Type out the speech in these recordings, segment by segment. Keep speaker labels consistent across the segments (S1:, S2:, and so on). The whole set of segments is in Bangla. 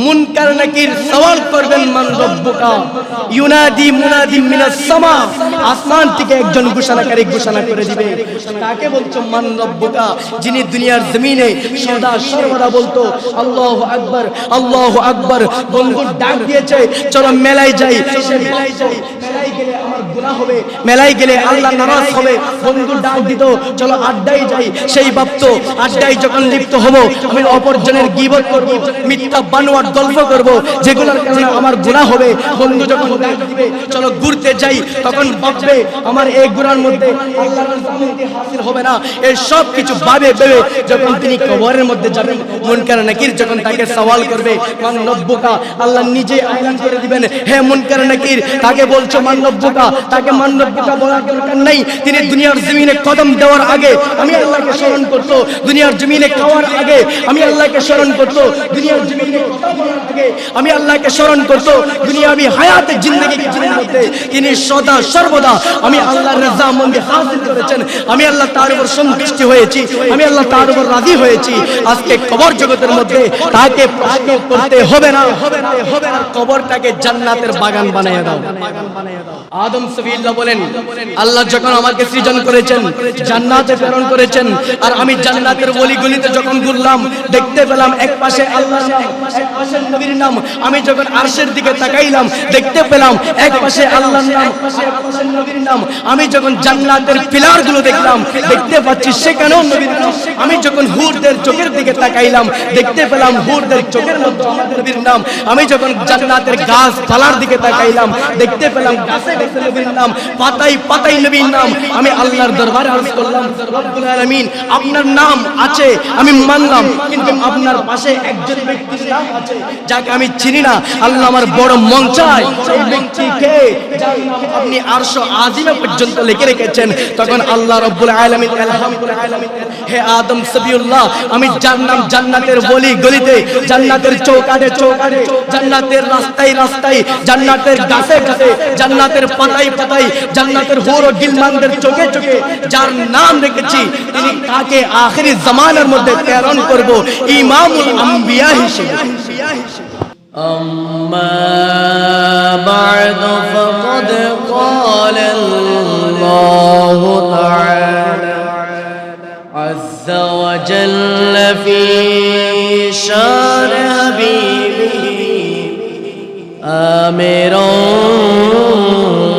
S1: মুনকার নাকির সওয়াল করবেন মান রব্বুকা, ইউনাদি মুনাদি মিনাস সামা, আসমান থেকে একজন ঘোষণাকারী ঘোষণা করে দিবে। তাকে বলছো মান রব্বুকা, যিনি দুনিয়ার জমিনে সদা সর্বদা বলতো আল্লাহু আকবার আল্লাহু আকবার। বন্ধু ডাক দিয়েছে চলো মেলায় যাই, মেলায় যাই, মেলায় গেলে আমার গুনাহ হবে, মেলায় গেলে আল্লাহ নারাজ হবে। বন্ধু ডাক দিত চলো আড্ডায় যাই, সেই ভাবতো আড্ডায় যখন লিপ্ত হব আমি অপরজনের গীবত করব, মিথ্যা বানোয়াট গল্প করব, যেগুলোর কারণে আমার গুনাহ হবে। বন্ধু যখন ডাক দিবে চলো ঘুরতে যাই, তখন ভাববে আমার এই গুনার মধ্যে আল্লাহর রহমত হাসিল হবে না। এই সব কিছু ভাবে ভেবে যখন তিনি কবরের মধ্যে যাবেন, মুনকার নাকির যখন তাকে সওয়াল করবে মান রব্বুকা, আল্লাহ নিজে আয়ান করে দিবেন হে মুনকার নাকির, তাকে বলছো মান রব্বুকা, তাকে মান রব্বুকা বলার দরকার নাই। তিনি দুনিয়ার জমিনে কদম দেওয়ার আগে আমি আল্লাহকে স্মরণ করতো, দুনিয়ার জমিনে খাওয়ার আগে আমি আল্লাহকে স্মরণ করতো, দুনিয়ার জমিনে কথা বলার আগে আমি আল্লাহকে স্মরণ করতো, দুনিয়াবি হায়াতের জিন্দেগি জীবনের মধ্যে তিনি সদা সর্বদা আমি আল্লাহর রাজামন্দি হাসিল করেছেন। আমি আল্লাহ তার উপর সন্তুষ্টি হয়েছি, আমি আল্লাহ তার উপর রাজি হয়েছি। আজকে কবর জগতের মধ্যে তাকে প্রশ্ন করতে হবে না, হবে না, হবে না। কবরটাকে জান্নাতের বাগান বানিয়ে দাও। আদম সফিউল্লাহ বলেন আল্লাহ যখন আমাকে সৃজন করেছেন জান্নাতে প্রেরণ করেছেন, আর আমি জান্নাতের অলিগলিতে যখন ঘুরলাম দেখতে পেলাম এক পাশে আল্লাহর নাম, এক পাশে নবীর নাম। আমি যখন আরশের দিকে তাকাইলাম দেখতে পেলাম এক পাশে আল্লাহর নাম, এক পাশে নবীর নাম। আমি যখন জান্নাতের পিলারগুলো দেখলাম দেখতে পাচ্ছি সেখানেও নবীর নাম। আমি যখন হুরদের চোখের দিকে তাকাইলাম দেখতে পেলাম হুরদের চোখের মধ্যে আমাদের নবীর নাম। আমি যখন জান্নাতের গাছ পালার দিকে তাকাইলাম দেখতে পেলাম গাছে গাছে নবীর নাম, পাতায় পাতায় নবীর নাম। আমি আল্লাহর দরবারে আরজ করলাম রব্বুল আলামিন আপনার নাম আছে আমি মানলাম, কিন্তু আপনার পাশে একজন ব্যক্তির নাম আছে যাকে আমি চিনি না। আল্লাহ আমার বড় মন চায় এই ব্যক্তিকে যার নাম আপনি আরশ আজিমে পর্যন্ত লিখে রেখেছেন। তখন আল্লাহ রব্বুল আলামিন আলহামদুলিল্লাহ আলামিন হে আদম সফিউল্লাহ, আমি যার নাম জান্নাতের গলি গলিতে, জান্নাতের চৌকাঠে চৌকাঠে, জান্নাতের রাস্তায় রাস্তায়, জান্নাতের গাছে গাছে, জান্নাতের পাতায় পাতায়, জান্নাতের হুর ও গিলমানদের চোখে চোখে যার নাম রেখেছি তিনি তাকে আখিরি জামানার মধ্যে প্রেরণ করব ইমামুল আম্বিয়া হিসেবে।
S2: أما بعد فقد قال الله تعالى عز وجل في شان حبيبه آمرا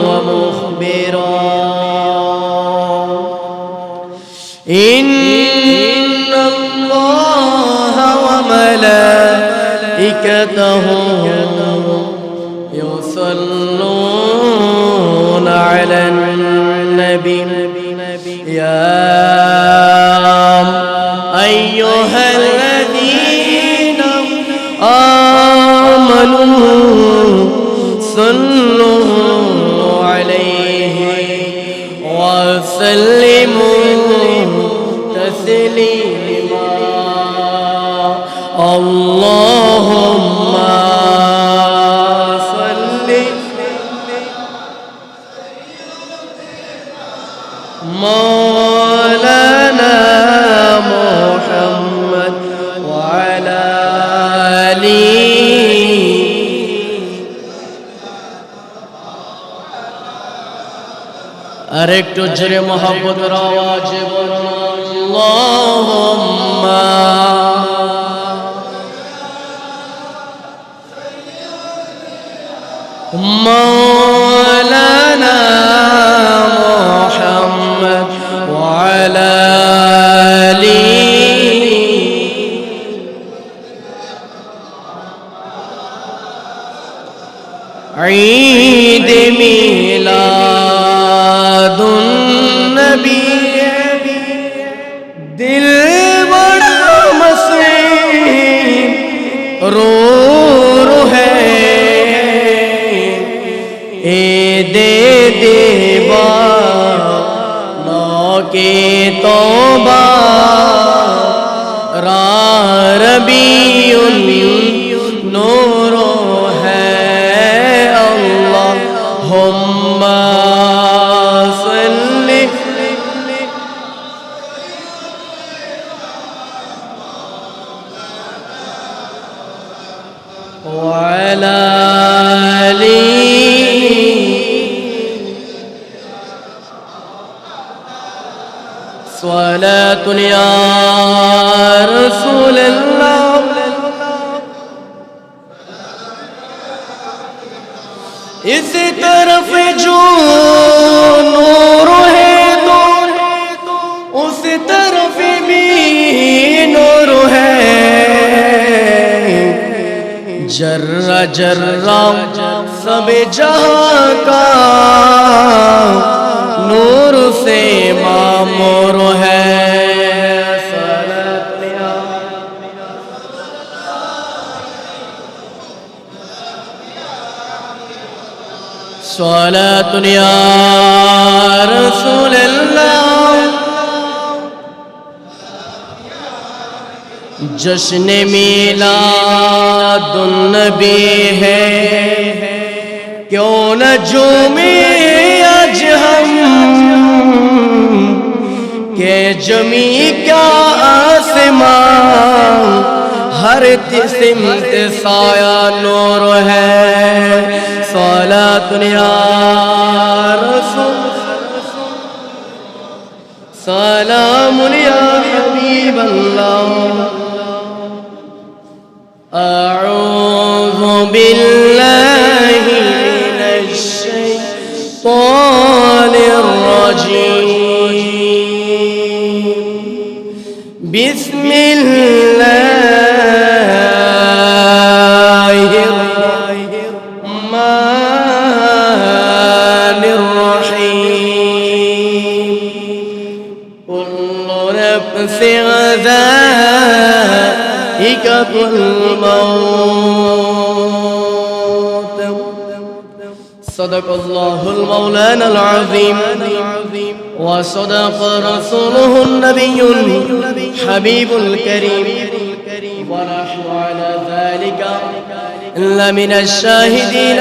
S2: ومخبرا إن الله وملائكته يصلون على النبي يا أيها الذين آمنوا صلوا عليه وسلموا تسليما اللهم صل مولانا محمد وعلى آله আরেকটু জোরে মোহাব্বতের আওয়াজে বলুন আল্লাহুম্মা مولانا محمد وعلى آله عيد ميلاد النبي दिल बड़ा मसरूम रो है ए दे देवा के तौबा रबीउल नूरो है अल्लाहुम्मा सल्ली وعلى آله صلاة يا رسول الله इस तरफ जो नूर है तो उस तरफ भी नूर है जर्रा जर्रा सब जहां का नूर से मामूर है صلاة يا رسول الله जश्न मीलादुन्नबी है क्यों न झूमे आज हम के जमी क्या आसमां हर सिमत साया नूर है सलातुन या रसूल सलामुन या हबीब अल्लाह अऊज़ु बिल्लाहि मिनश शैतानिर रजीम बिस्मिल्लाहिर रहमानिर रहीम कुल्लु नफ्सिन ज़ाइक़ातुल मौत सदक़ल्लाहुल मौलानाल अज़ीम व सदक़ रसूलुहुन नबियुल हबीबुल करीम व नहनु अला ज़ालिका लमिनश शाहिदीन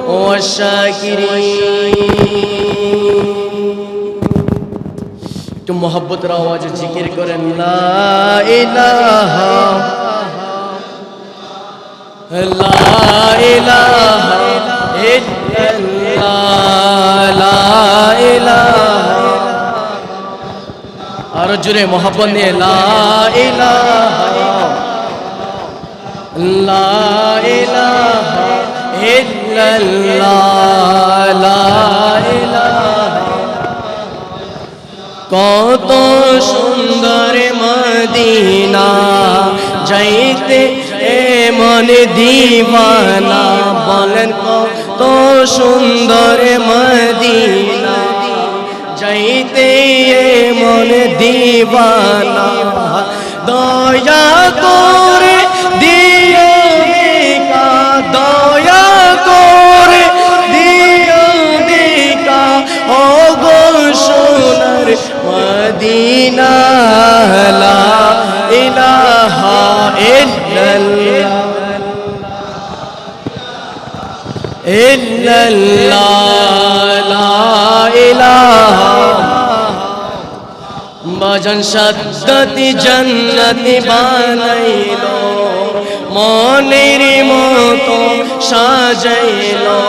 S2: والشاكرين একটু মোহাব্বতের আওয়াজে জিকির করেন লা ইলাহা লা ইলাহা ইল্লাল্লাহ লা ইলাহা আর জোরে মোহাব্বত নিয়ে লা ইলাহা লা ইলাহা ইল্লাল্লাহ লা ইলাহা কত সুন্দর মদিনা যাইতে এমন দিওয়ানা বলেন কত সুন্দর মদিনা যাইতে এমন দিওয়ানা দয়া করে দিও দেখা দয়া করে দিও দেখা ও গো সোনার মদিনা লা ইলাহা ইল্লাল্লাহ লা ইলাহা বাজান সাদ্দাতি জান্নাতি বানাইলো মনের মতো সাজাইলো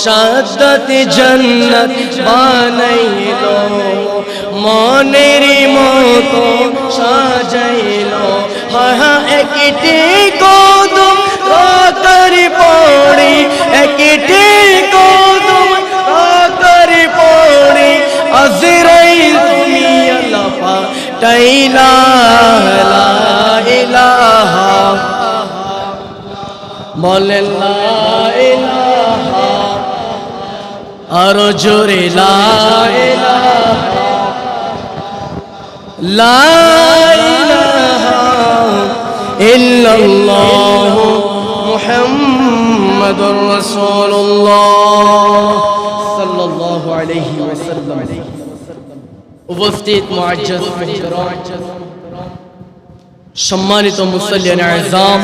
S2: সাদ্দাতি জান্নাত বানাইলো মনের মতো সাজাইলো হা একটি কদম রাতের পড়ি একটি কদম রাতের পড়ি আজরাইল তুমি আল্লাহ পাঠাইলা লা ইলাহা বলেন লা ইলাহা আর জোরে লা ইলাহা লা ইলাহা ইল্লাল্লাহ মুহাম্মাদুর রাসূলুল্লাহ সাল্লাল্লাহু আলাইহি ওয়াসাল্লাম উপস্থিত মুআজ্জাজ মুহতারাম সম্মানিত মুসল্লিয়ান আযম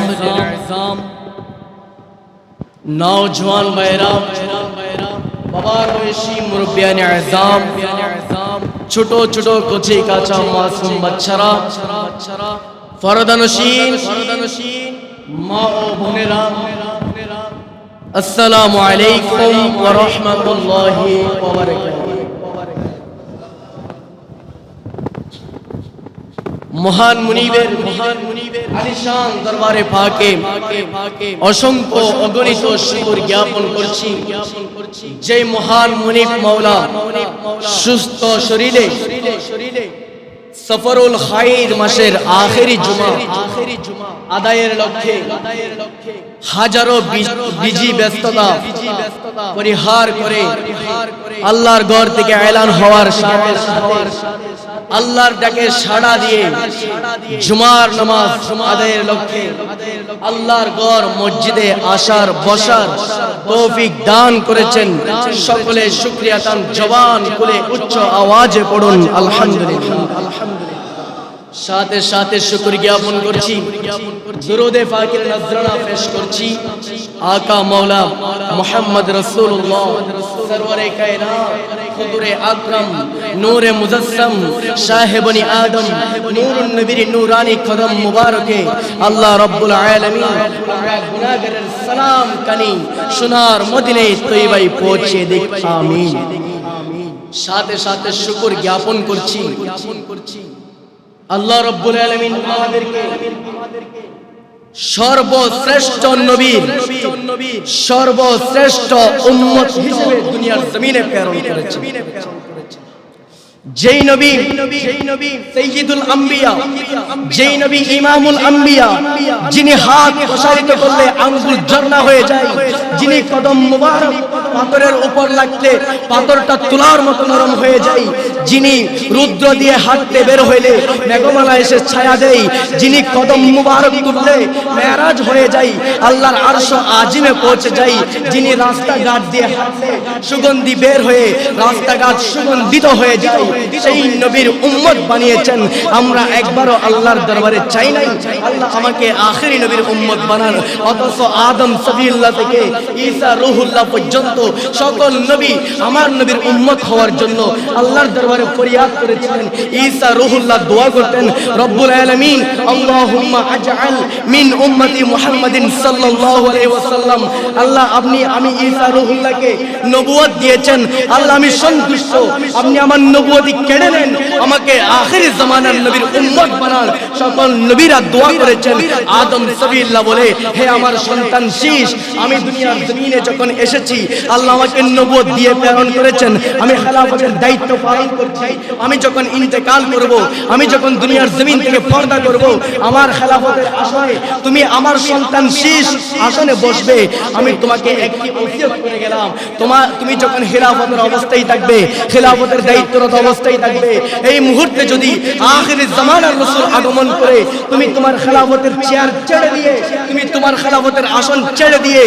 S2: নওজওয়ান ভাইরা বাবার বয়সী মুরব্বিয়ান আযম ছোট ছোট কচি কাঁচা মাসুম বাচ্চারা ফরদানশীন মা ও বোনেরা, আসসালামু আলাইকুম ওয়া রাহমাতুল্লাহি ওয়া বারাকাতুহু। মহান মুনিবের আলিশান দরবারে পাকে অসংখ্য অগণিত শুকর জ্ঞাপন করছি যে মহান মুনিব মাওলা সুস্থ শরীরে সফরুল খাইর মাসের আখেরি জুমা আদায়ের লক্ষ্যে হাজারো বিজি ব্যস্ততা পরিহার করে আল্লাহর ঘর থেকে এলান হওয়ার সাথে আল্লাহর ডাকে সাড়া দিয়ে জুমার নামাজ আদায়ের লক্ষ্যে আল্লাহর ঘর মসজিদে আসার বসার তৌফিক দান করেছেন। সকলে শুকরিয়া তান জবান খুলে উচ্চ আওয়াজে পড়ুন আলহামদুলিল্লাহ। সাথে সাথে শুকর জ্ঞাপন করছি, দুরূদে পাকের নজরানা পেশ করছি আকা মাওলা মুহাম্মদ রাসূলুল্লাহ সরওয়ারে কায়নাত হুজুরে আকরাম নূরে মুজাসসাম সাহেবনি আদম নূরুন নবীর নূরানি কদম মুবারকে আল্লাহ রাব্বুল আলামিন গুনাহগারের সালাম কানি সোনার মদিনে তৈবায় পৌঁছে দিক আমিন। সাথে সাথে শুকর জ্ঞাপন করছি আল্লাহ রাব্বুল আলামিন আমাদেরকে সর্বশ্রেষ্ঠ নবীর সর্বশ্রেষ্ঠ উম্মত হিসেবে দুনিয়ার জমিনে প্রেরণ করেছেন। যেই নবী সাইয়্যিদুল আম্বিয়া, যেই নবী ইমামুল আম্বিয়া, যিনি হাত প্রসারিত করলে আঙ্গুল ঝর্ণা হয়ে যায়, যিনি কদম মুবারক পাথরের উপর লাগলে পাথরটা তুলার মতো নরম হয়ে যায়, যিনি রুদ্র দিয়ে হাঁটতে বের হইলে মেঘমালা এসে ছায়া দেয়, যিনি কদম মুবারক তুললে মেরাজ হয়ে যায়, আল্লাহর আরশ আজিমে পৌঁছে যায়, যিনি রাস্তাঘাট দিয়ে হাঁটলে সুগন্ধি বের হয়ে রাস্তাঘাট সুগন্ধিত হয়ে যায়, সেই নবীর উম্মত বানিয়েছেন। আমরা একবারও আল্লাহর দরবারে চাই নাই আল্লাহ আমাকে আখেরি নবীর উম্মত বানান, অথচ আদম সফিউল্লাহ থেকে ঈসা রূহুল্লাহ পর্যন্ত সকল নবী আমার নবীর উম্মত হওয়ার জন্য আল্লাহর দরবারে ফরিয়াদ করেছিলেন। ঈসা রূহুল্লাহ দোয়া করতেন, রব্বুল আলামিন আল্লাহুম্মা আজআল মিন উম্মতি মুহাম্মাদিন সাল্লাল্লাহু আলাইহি ওয়াসাল্লাম। আল্লাহ আমি ঈসা রূহুল্লাহকে নবুয়ত দিয়েছেন, আল্লাহ আমি সন্তুষ্ট, আপনি আমার নবুয়ত কেড়ে নেন, আমাকে আখেরি জামানার নবীর উম্মত বানান। সকল নবীরা দোয়া করেছেন। আদম সফিউল্লাহ বলে, হে আমার সন্তান শীষ, আমি দুনিয়ার জমিনে যখন এসেছি আল্লাহ আমাকে নবুয়ত দিয়ে প্রেরণ করেছেন, আমি খেলাফতের দায়িত্ব পালন করছি। আমি যখন ইন্তেকাল করব, আমি যখন দুনিয়ার জমিন থেকে পর্দা করব, আমার খেলাফতের আসনে তুমি আমার সন্তান শীষ আসনে বসবে। আমি তোমাকে একটি ওসিয়ত করে গেলাম, তুমি যখন খেলাফতের অবস্থায় থাকবে, খেলাফতের দায়িত্বরত অবস্থায় থাকবে, এই মুহূর্তে যদি আখিরি জামানার রাসূল আগমন করে তুমি তোমার খেলাফতের চেয়ার ছেড়ে দিয়ে, তুমি তোমার খেলাফতের আসন ছেড়ে দিয়ে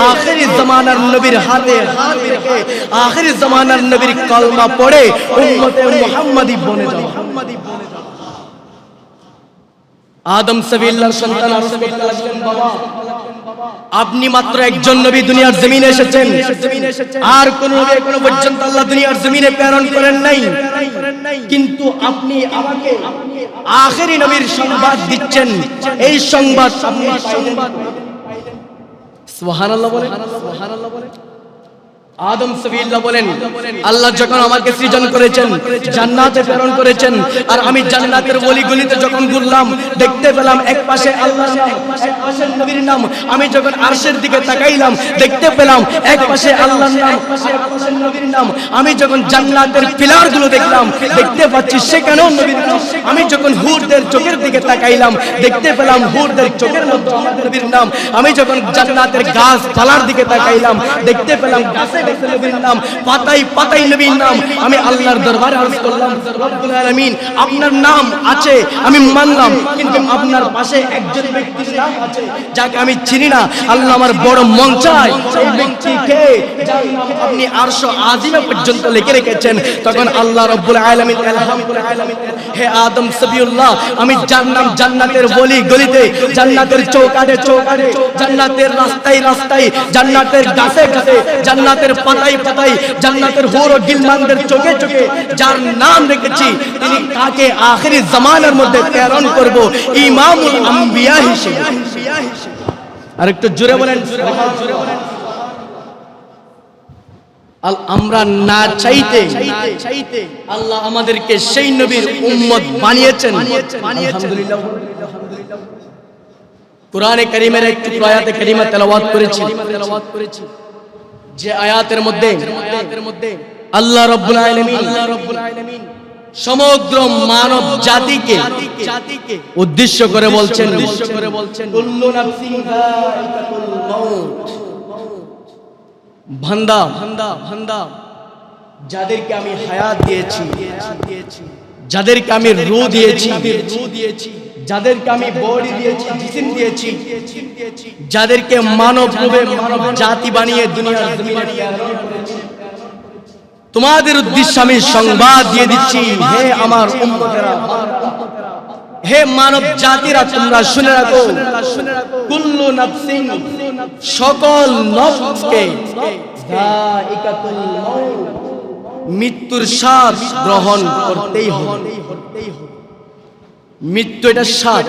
S2: আখিরি জামানার নবীর হাতে হাত রেখে আখিরি জামানার নবীর কলমা পড়ে উম্মতে মুহাম্মাদি বনে যাও। আদম সফিউল্লাহর সন্তান আরজ করতে লাগলেন, বাবা আপনি মাত্র একজন নবী দুনিয়ার জমিনে এসেছেন, আর কোন নবী এখনো পর্যন্ত আল্লাহ দুনিয়ার জমিনে প্রেরণ করেন নাই, কিন্তু আপনি আমাকে আখেরি নবীর সংবাদ দিচ্ছেন, এই সংবাদ আপনি সুবহানাল্লাহ বলেন, সুবহানাল্লাহ বলেন। আদম সফিউল্লাহ বলেন, আল্লাহ যখন আমাকে সৃজন করেছেন, জান্নাতে প্রেরণ করেছেন, আর আমি জান্নাতের অলিগলিতে যখন ঘুরলাম দেখতে পেলাম এক পাশে আল্লাহর নাম, এক পাশে নবীর নাম। আমি যখন আরশের দিকে তাকাইলাম দেখতে পেলাম এক পাশে আল্লাহর নাম, এক পাশে নবীর নাম। আমি যখন জান্নাতের পিলারগুলো দেখলাম দেখতে পাচ্ছি সেখানেও নবীর নাম। আমি যখন হুরদের চোখের দিকে তাকাইলাম দেখতে পেলাম হুরদের চোখের মধ্যে আমাদের নবীর নাম। আমি যখন জান্নাতের গাছ পালার দিকে তাকাইলাম দেখতে পেলাম গাছে নবীর নাম, পাতায় পাতায় নবীর নাম। আমি আল্লাহর দরবারে আরজ করলাম, রব্বুল আলামিন আপনার নাম আছে আমি মানলাম, কিন্তু আপনার পাশে একজন ব্যক্তির নাম আছে যাকে আমি চিনি না। আল্লাহ আমার বড় মন চায় সেই ব্যক্তিকে যার নাম আপনি আরশ আজিমে পর্যন্ত লিখে রেখেছেন। তখন আল্লাহ রব্বুল আলামিন আলহামদুলিল্লাহ, হে আদম সফিউল্লাহ, আমি যার নাম জান্নাতের গলি গলিতে, জান্নাতের চৌকাঠে চৌকাঠে, জান্নাতের রাস্তায় রাস্তায়, জান্নাতের গাছে গাছে, জান্নাতের পাতায় পাতায়, জান্নাতের হুর ও গিলমানদের চোখে চোখে যার নাম রেখেছি, তিনি তাকে আখেরি জামানার মধ্যে প্রেরণ করব ইমামুল আম্বিয়া হিসেবে। আর একটু জোরে বলেন আমরা না চাইতে আল্লাহ আমাদেরকে সেই নবীর উম্মত বানিয়েছেন আলহামদুলিল্লাহ। কোরআনে কারীমের একটি আয়াতে কারীমা তেলাওয়াত করেছি, যে আয়াতের মধ্যে আল্লাহ রাব্বুল আলামিন সমগ্র মানব জাতিকে উদ্দেশ্য করে বলছেন কুল্লু নাফসিন যায়িকাতুল মাউত। বান্দা যাদেরকে আমি হায়াত দিয়েছি, যাদেরকে আমি রূহ দিয়েছি, যাদেরকে আমি বডি দিয়েছি, জিসিম দিয়েছি, যাদেরকে মানব রূপে মানব জাতি বানিয়ে দুনিয়ার জমিনে প্রেরণ করেছি, তোমাদের উদ্দেশ্যে আমি সংবাদ দিয়ে দিচ্ছি, হে আমার উম্মতেরা, হে মানব জাতিরা, তোমরা শুনে রাখো, কুল্লু নাফসিন, সকল নফসকে, যায়িকাতুল মাউত, মৃত্যুর স্বাদ গ্রহণ করতেই হবে। মৃত্যু এটা স্বাদ,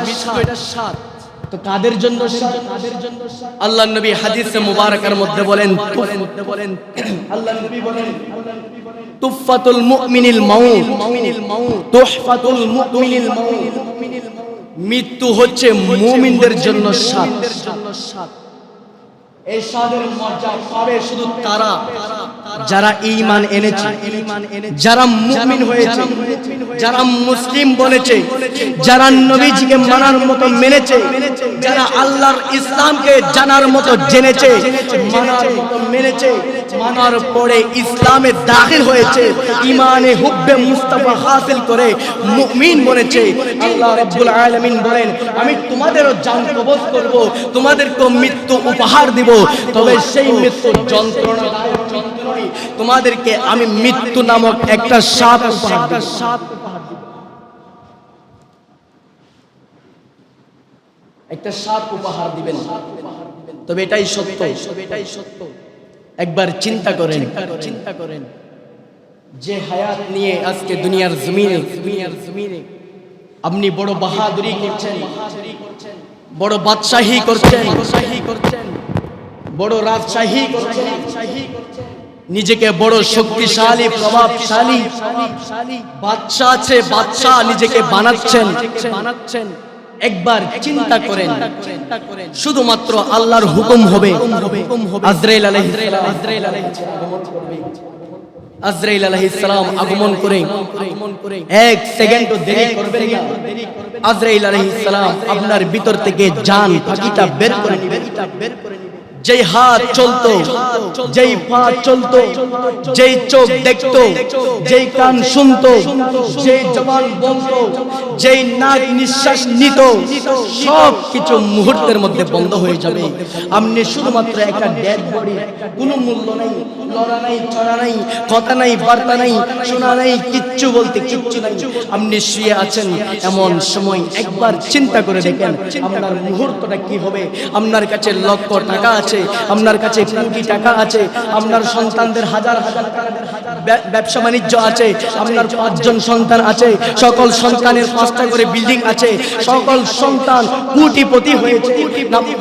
S2: তো কাদের জন্য স্বাদ? আল্লাহর নবী হাদিসে মুবারাকার মধ্যে বলেন, আল্লাহর নবী বলেন তুফাতুল মুমিনিল মাউত, তুহফাতুল মুমিনিল মাউত, মৃত্যু হচ্ছে মুমিনদের জন্য স্বাদ। এই স্বাদের মজা পাবে শুধু তারা যারা ঈমান এনেছে, যারা মুমিন হয়েছে, যারা মুসলিম বনেছে, যারা নবীজিকে মানার মতো মেনেছে, যারা আল্লাহর ইসলামকে জানার মতো জেনেছে, মানার মতো মেনেছে, মানার পরে ইসলামে দাখিল হয়েছে, ঈমানে হুব্বে মুস্তাফা হাসিল করে মুমিন বনেছে। আল্লাহ রাব্বুল আলামিন বলেন, আমি তোমাদেরও জান কবজ করব, তোমাদেরকে মৃত্যু উপহার দিব, তবে সেই মৃত্যু যন্ত্রণাদায়ক মৃত্যু নয়, তোমাদেরকে আমি মৃত্যু নামক একটা স্বাদ উপহার দিব। একটা স্বাদ উপহার দিবেন, তবে এটাই সত্য, একবার চিন্তা করেন, যে হায়াত নিয়ে আজকে দুনিয়ার জমিনে আপনি বড় বাহাদুরি করছেন, বড় বাদশাহী করছেন, বড় রাজশাহী করছেন, নিজেকে বড় শক্তিশালী প্রভাবশালী বাদশা আছে, বাদশা নিজেকে বানাচ্ছেন। একবার চিন্তা করেন, শুধুমাত্র আল্লাহর হুকুম হবে, আজরাইল আলাইহিস সালাম আগমন করে এক সেকেন্ডও দেরি করবেন না। আজরাইল আলাইহিস সালাম আপনার ভিতর থেকে জান পাখিটা বের করে নেবেন। যেই হাত চলতো, যেই পা চলতো, যেই চোখ দেখতো, যেই কান শুনতো, যেই জবান বলতো, যেই নাক নিঃশ্বাস নিত, সব কিছু মুহূর্তের মধ্যে বন্ধ হয়ে যাবে। আপনি শুধুমাত্র একটা ডেড বডি, কোনো মূল্য নাই, লড়া নাই, চড়া নাই, কথা নাই, বার্তা নাই, শোনা নাই, কিচ্ছু বলতে কিচ্ছু নাই, আপনি শুয়ে আছেন। এমন সময় একবার চিন্তা করে দেখেন আপনার মুহূর্তটা কি হবে। আপনার কাছে লক্ষ টাকা আছে, আপনার কাছে কোটি টাকা আছে, আপনার সন্তানদের হাজার হাজার ব্যবসা বাণিজ্য আছে, আপনার 5 জন সন্তান আছে, সকল সন্তানের 5টা করে বিল্ডিং আছে, সকল সন্তান কোটিপতি হয়েছে,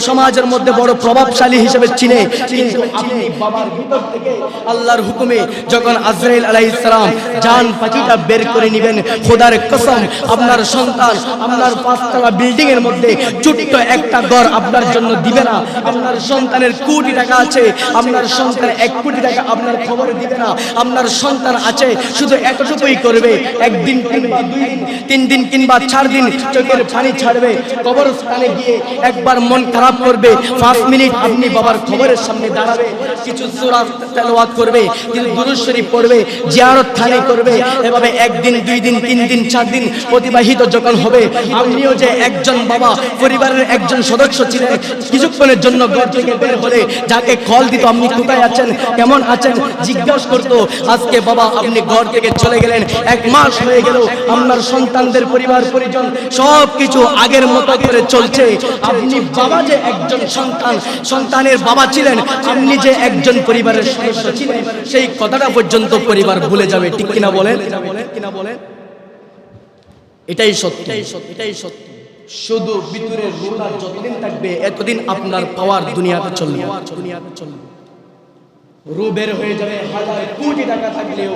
S2: সমাজের মধ্যে বড় প্রভাবশালী হিসেবে চিনে। কিন্তু আপনি বাবার ভিতর থেকে আল্লাহর হুকুমে যখন আজরাইল আলাইহিস সালাম জান পাখিটা বের করে নেবেন, খোদার কসম আপনার সন্তান আপনার 5তলা বিল্ডিং এর মধ্যে ছোট্ট একটা ঘর আপনার জন্য দিবে না। আপনার সন্তানের কোটি টাকা আছে, আপনার সন্তান 1 কোটি টাকা আপনার খবরে দিবে না। আপনার সন্তান আছে, শুধু এতটুকুই করবে, 1 দিন কিংবা 2 দিন, 3 দিন কিংবা 4 দিন চোখের পানি ছাড়বে, কবরস্থানে গিয়ে একবার মন খারাপ করবে, 5 মিনিট আপনি বাবার খবরের সামনে দাঁড়াবে, কিছু সূরা তেলাওয়াত করবে, কিছু দুরূদ শরীফ পড়বে, জিয়ারত খানি করবে। এভাবে 1 দিন 2 দিন 3 দিন 4 দিন অতিবাহিত যখন হবে, আপনিও যে একজন বাবা, পরিবারের একজন সদস্য ছিলেন, কিছুক্ষণের জন্য ঘর থেকে বের হলে যাকে কল দিত, আপনি কোথায় আছেন, কেমন আছেন জিজ্ঞাসা করতো, আজকে বাবা আপনি ঘর থেকে চলে গেলেন, 1 মাস হয়ে গেল, আপনার সন্তানদের পরিবার পরিজন সব কিছু আগের মতো করে চলছে। আপনি বাবা যে একজন সন্তানের বাবা ছিলেন, আপনি যে একজন পরিবারের সদস্য ছিলেন, সেই কথাটা পর্যন্ত পরিবার ভুলে যাবে। ঠিক কিনা বলেন? এটাই সত্য, এটাই সত্য।
S1: শুধু ভিতরে রোজা যতদিন থাকবে এতদিন আপনার পাওয়ার দুনিয়াতে চলবে। রু বের হয়ে যাবে, হাজার কোটি টাকা থাকলেও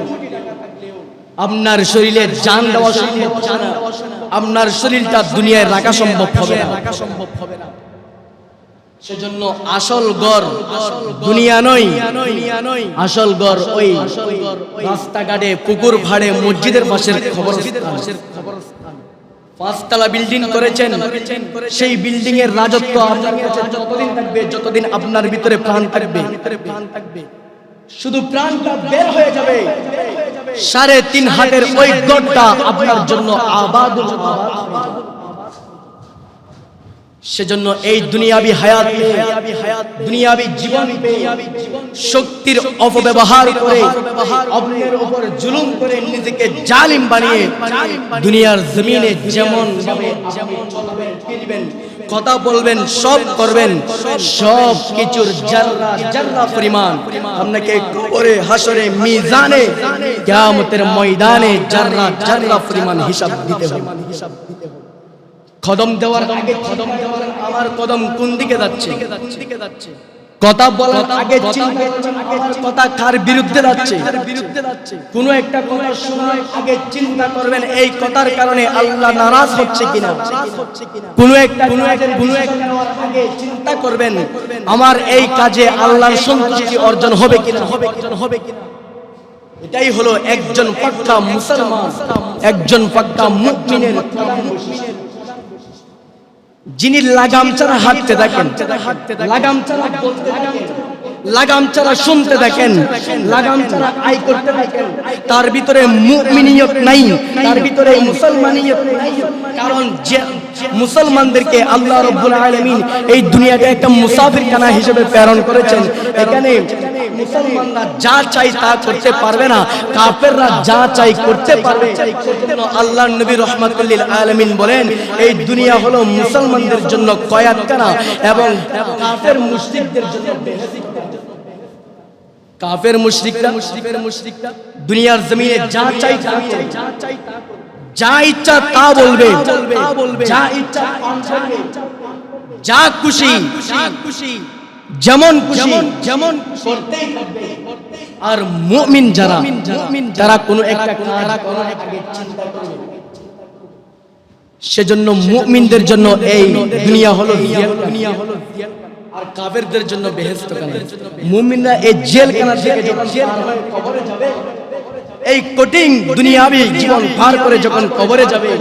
S1: আপনার শরীরে জান দেওয়া সম্ভব না, আপনার শরীরটা দুনিয়ায় রাখা সম্ভব হবে না। সেজন্য আসল ঘর দুনিয়া নয়, আসল ঘর ওই রাস্তাঘাটে, পুকুর ভাড়ে, মসজিদের পাশের কবরস্থান। 5 তলা বিল্ডিং করেছেন, সেই বিল্ডিং এর রাজত্ব আপনার কাছে যতদিন থাকবে, যতদিন আপনার ভিতরে প্রাণ থাকবে। শুধু প্রাণটা বের হয়ে যাবে, 3.5 হাতের ওই ঘরটা আপনার জন্য আবাদুল আবাদ। সেজন্য এই দুনিয়াবি হায়াত, দুনিয়াবি জীবন শক্তির অপব্যবহার করে, অন্যের উপর জুলুম করে, নিজেকে জালিম বানিয়ে দুনিয়ার জমিনে যেমন কথা বলবেন, সব করবেন, সব কিছুর জাররা জাররা পরিমাণ আপনাকে কবরে, হাসরে, মিজানে, কিয়ামতের ময়দানে জাররা জাররা পরিমাণ হিসাব দিতে হবে। কদম দেওয়ার আগে আমার কদম কোন দিকে যাচ্ছে, কথা বলার আগে চিন্তা করবেন আমার কথা কার বিরুদ্ধে যাচ্ছে। কোনো একটা কথা শোনার আগে চিন্তা করবেন এই কথার কারণে আল্লাহ নারাজ হচ্ছে কিনা। কোনো একটা আগে চিন্তা করবেন আমার এই কাজে আল্লাহর সন্তুষ্টি অর্জন হবে কিনা। এটাই হলো একজন পাক্কা মুসলমান, একজন পাক্কা মুমিনের যিনি লাগাম ছাড়া হাঁটতে থাকেন, লাগাম ছাড়া বলতে থাকেন, লাগাম ছাড়া শুনতে থাকেন, লাগাম ছাড়া আয় করতে থাকেন, তার ভিতরে মুমিনিয়ত নাই, তার ভিতরে মুসলমানিয়ত নাই। কারণ যে মুসলমানদেরকে আল্লাহ রাব্বুল আলামিন এই দুনিয়াকে একটা মুসাফিরখানা হিসেবে প্রেরণ করেছেন। এখানে মুসলমানরা যা চাই তা করতে পারবে না, কাফেররা যা চাই করতে পারবে। আল্লাহর নবী রাহমাতুল লিল আলামিন বলেন এই দুনিয়া হলো মুসলমানদের জন্য কয়াতখানা এবং কাফের মুশরিকদের জন্য বেহেশত। কাফের মুশরিকরা দুনিয়ার জমিনে যা চাই তা করবে, যা ইচ্ছা তা বলবে, যা ইচ্ছা করবে, যা খুশি যেমন খুশি করতেই থাকবে। আর মুমিন যারা, তারা কোনো একটা কাজ করার আগে চিন্তা করবে। সেজন্য মুমিনদের জন্য এই দুনিয়া হলো আর কাফেরদের জন্য বেহেশতখানা। মুমিনরা এই জেলখানা থেকে যখন কবরে যাবে, এই কঠিন দুনিয়াবি জীবন পার করে যখন কবরে যাবে,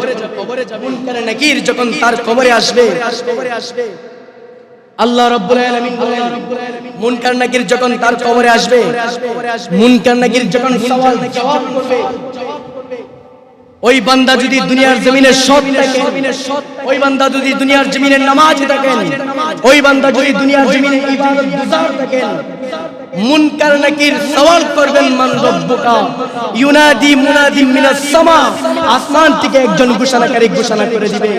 S1: মুনকার নাকির যখন তার কবরে আসবে, আল্লাহ রাব্বুল আলামিন বলেন মুনকার নাকির যখন তার কবরে আসবে, মুনকার নাকির যখন সওয়াল জবাব করবে, ওই বান্দা যদি দুনিয়ার জমিনে সৎ থাকে, ওই বান্দা যদি দুনিয়ার জমিনে নামাজ থাকেন, ওই বান্দা যদি দুনিয়ার জমিনে ইবাদত গুজার থাকেন, মুনকার নাকির সওয়াল করবেন মান রব্বুকা, ইউনাদি মুনাদি মিনাস সামা, আসমান থেকে একজন ঘোষণাকারী ঘোষণা করে দিবে।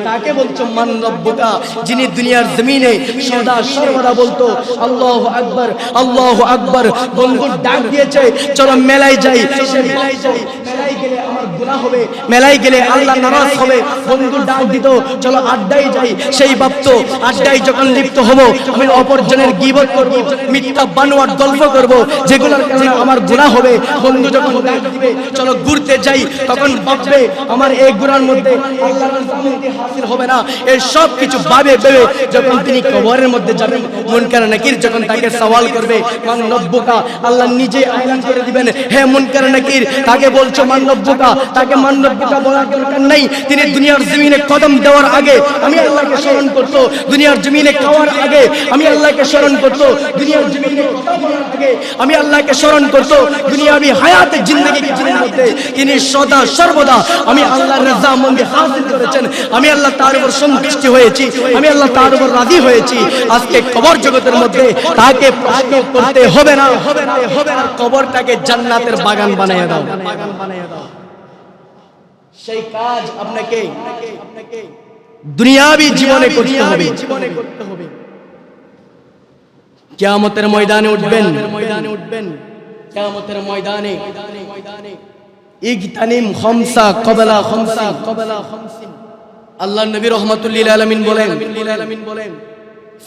S1: তাকে বলছো মান রব্বুকা, যিনি দুনিয়ার জমিনে সদা সর্বদা বলতো আল্লাহু আকবার, আল্লাহু আকবার। বন্ধু ডাক দিয়েছে চলো মেলায় যাই, মেলায় গেলে আমার গুনাহ হবে, মেলায় গেলে আল্লাহ নারাজ হবে। বন্ধু ডাক দিত চলো আড্ডায় যাই, সেই ভাবতো আড্ডায় যখন লিপ্ত হব আমি অপরজনের গীবত করব, মিথ্যা বানোয়াট গল্প করব, যেগুলোর কারণে আমার গুনাহ হবে। বন্ধু যখন ডাক দিবে চলো ঘুরতে যাই, তখন ভাববে আমার এই গুনার মধ্যে আল্লাহর রহমত হাসিল হবে না। এই সব কিছু ভাবে ভেবে যখন তিনি কবরের মধ্যে যাবেন, মুনকার নাকির যখন তাকে সওয়াল করবে মান রব্বুকা, আল্লাহ নিজে আয়ান করে দিবেন হে মুনকার নাকির, তাকে বলছো মান রব্বুকা, তাকে মান রব্বুকা বলার দরকার নাই। তিনি দুনিয়ার জমিনে কদম দেওয়ার আগে আমি আল্লাহকে স্মরণ করতো, দুনিয়ার জমিনে খাওয়ার আগে আমি আল্লাহকে স্মরণ করতো, দুনিয়ার জমিনে কথা বলার আগে আমি আল্লাহকে স্মরণ করতো, দুনিয়াবি হায়াতে জিন্দেগি জীবনের মধ্যে তিনি সদা সর্বদা আমি আল্লাহর রাজামন্দি হাসিল করেছেন। আমি আল্লাহ তার উপর সন্তুষ্টি হয়েছি, আমি আল্লাহ তার উপর রাজি হয়েছি। আজকে কবর জগতের মধ্যে তাকে প্রশ্ন করতে হবে না, কবরটাকে জান্নাতের বাগান বানিয়ে দাও। সেই কাজ আপনাকে দুনিয়াবি জীবনে করতে হবে। কিয়ামতের ময়দানে উঠবেন, কিয়ামতের ময়দানে ইগতানিম খামসা ক্বাবলা খামসিন,
S2: আল্লাহ নবী রহমাতুল্লিল আলামিন বলেন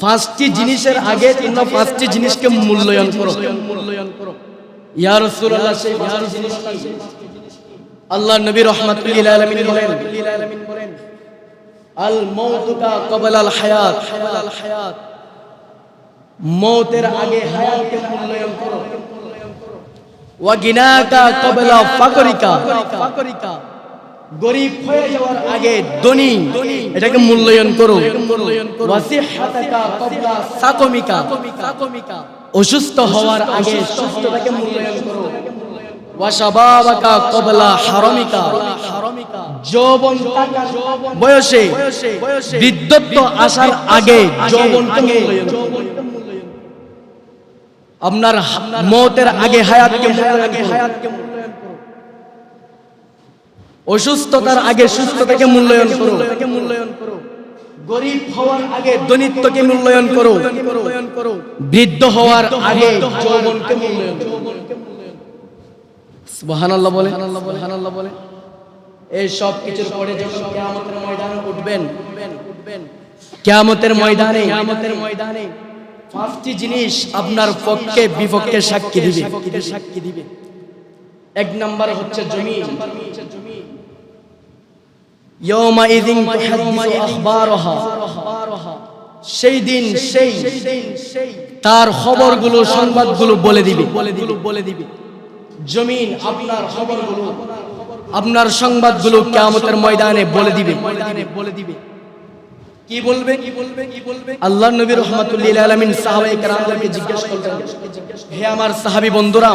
S2: পাঁচটি জিনিসের আগে তোমরা পাঁচটি জিনিসকে মূল্যায়ন করো। ইয়া রাসূলুল্লাহ, সেই পাঁচটি জিনিস কি? আল্লাহ নবী রহমাতুল্লিল আলামিন বলেন আল মাউতুকা ক্বাবলাল হায়াত, মৌতের আগে হায়াতকে মূল্যায়ন করো। ওয়া গিনাকা ক্বাবলা ফাকরিকা, গরীব হয়ে যাওয়ার আগে ধনী, এটাকে মূল্যায়ন করো। ওয়া সিহহাতাকা ক্বাবলা সাকমিকা, অসুস্থ হওয়ার আগে সুস্থতাকে মূল্যায়ন করো। ওয়া শাবাবাকা ক্বাবলা হারামিকা, যৌবন বয়সে বৃদ্ধত্ব আসার আগে যৌবনকে মূল্যায়ন করো। আপনার মওতের আগে হায়াতকে মূল্যায়ন করো। অসুস্থতার আগে সুস্থতাকে মূল্যায়ন করো। গরীব হওয়ার আগে ধনীত্বকে মূল্যায়ন করো। বৃদ্ধ হওয়ার আগে যৌবনকে মূল্যায়ন করো। সুবহানাল্লাহ বলেন, সুবহানাল্লাহ বলেন। এই সব কিছুর পরে যখন কিয়ামতের ময়দানে উঠবেন, কিয়ামতের ময়দানে পাঁচটি জিনিস আপনার পক্ষে বিপক্ষে সাক্ষী দিবে। এক নাম্বার হচ্ছে জমিন। ইয়াউমা ইযিন তুহাদ্দিসু আখবারহা, সেই দিন সেই তার খবরগুলো সংবাদগুলো বলে দিবে। জমিন আপনার খবরগুলো, আপনার সংবাদগুলো কিয়ামতের ময়দানে বলে দিবে। কি বলবে? আল্লাহর নবী রাহমাতুল্লিল আলামিন সাহাবায়ে কেরামদেরকে জিজ্ঞাসা করলেন, হে আমার সাহাবী বন্ধুরা,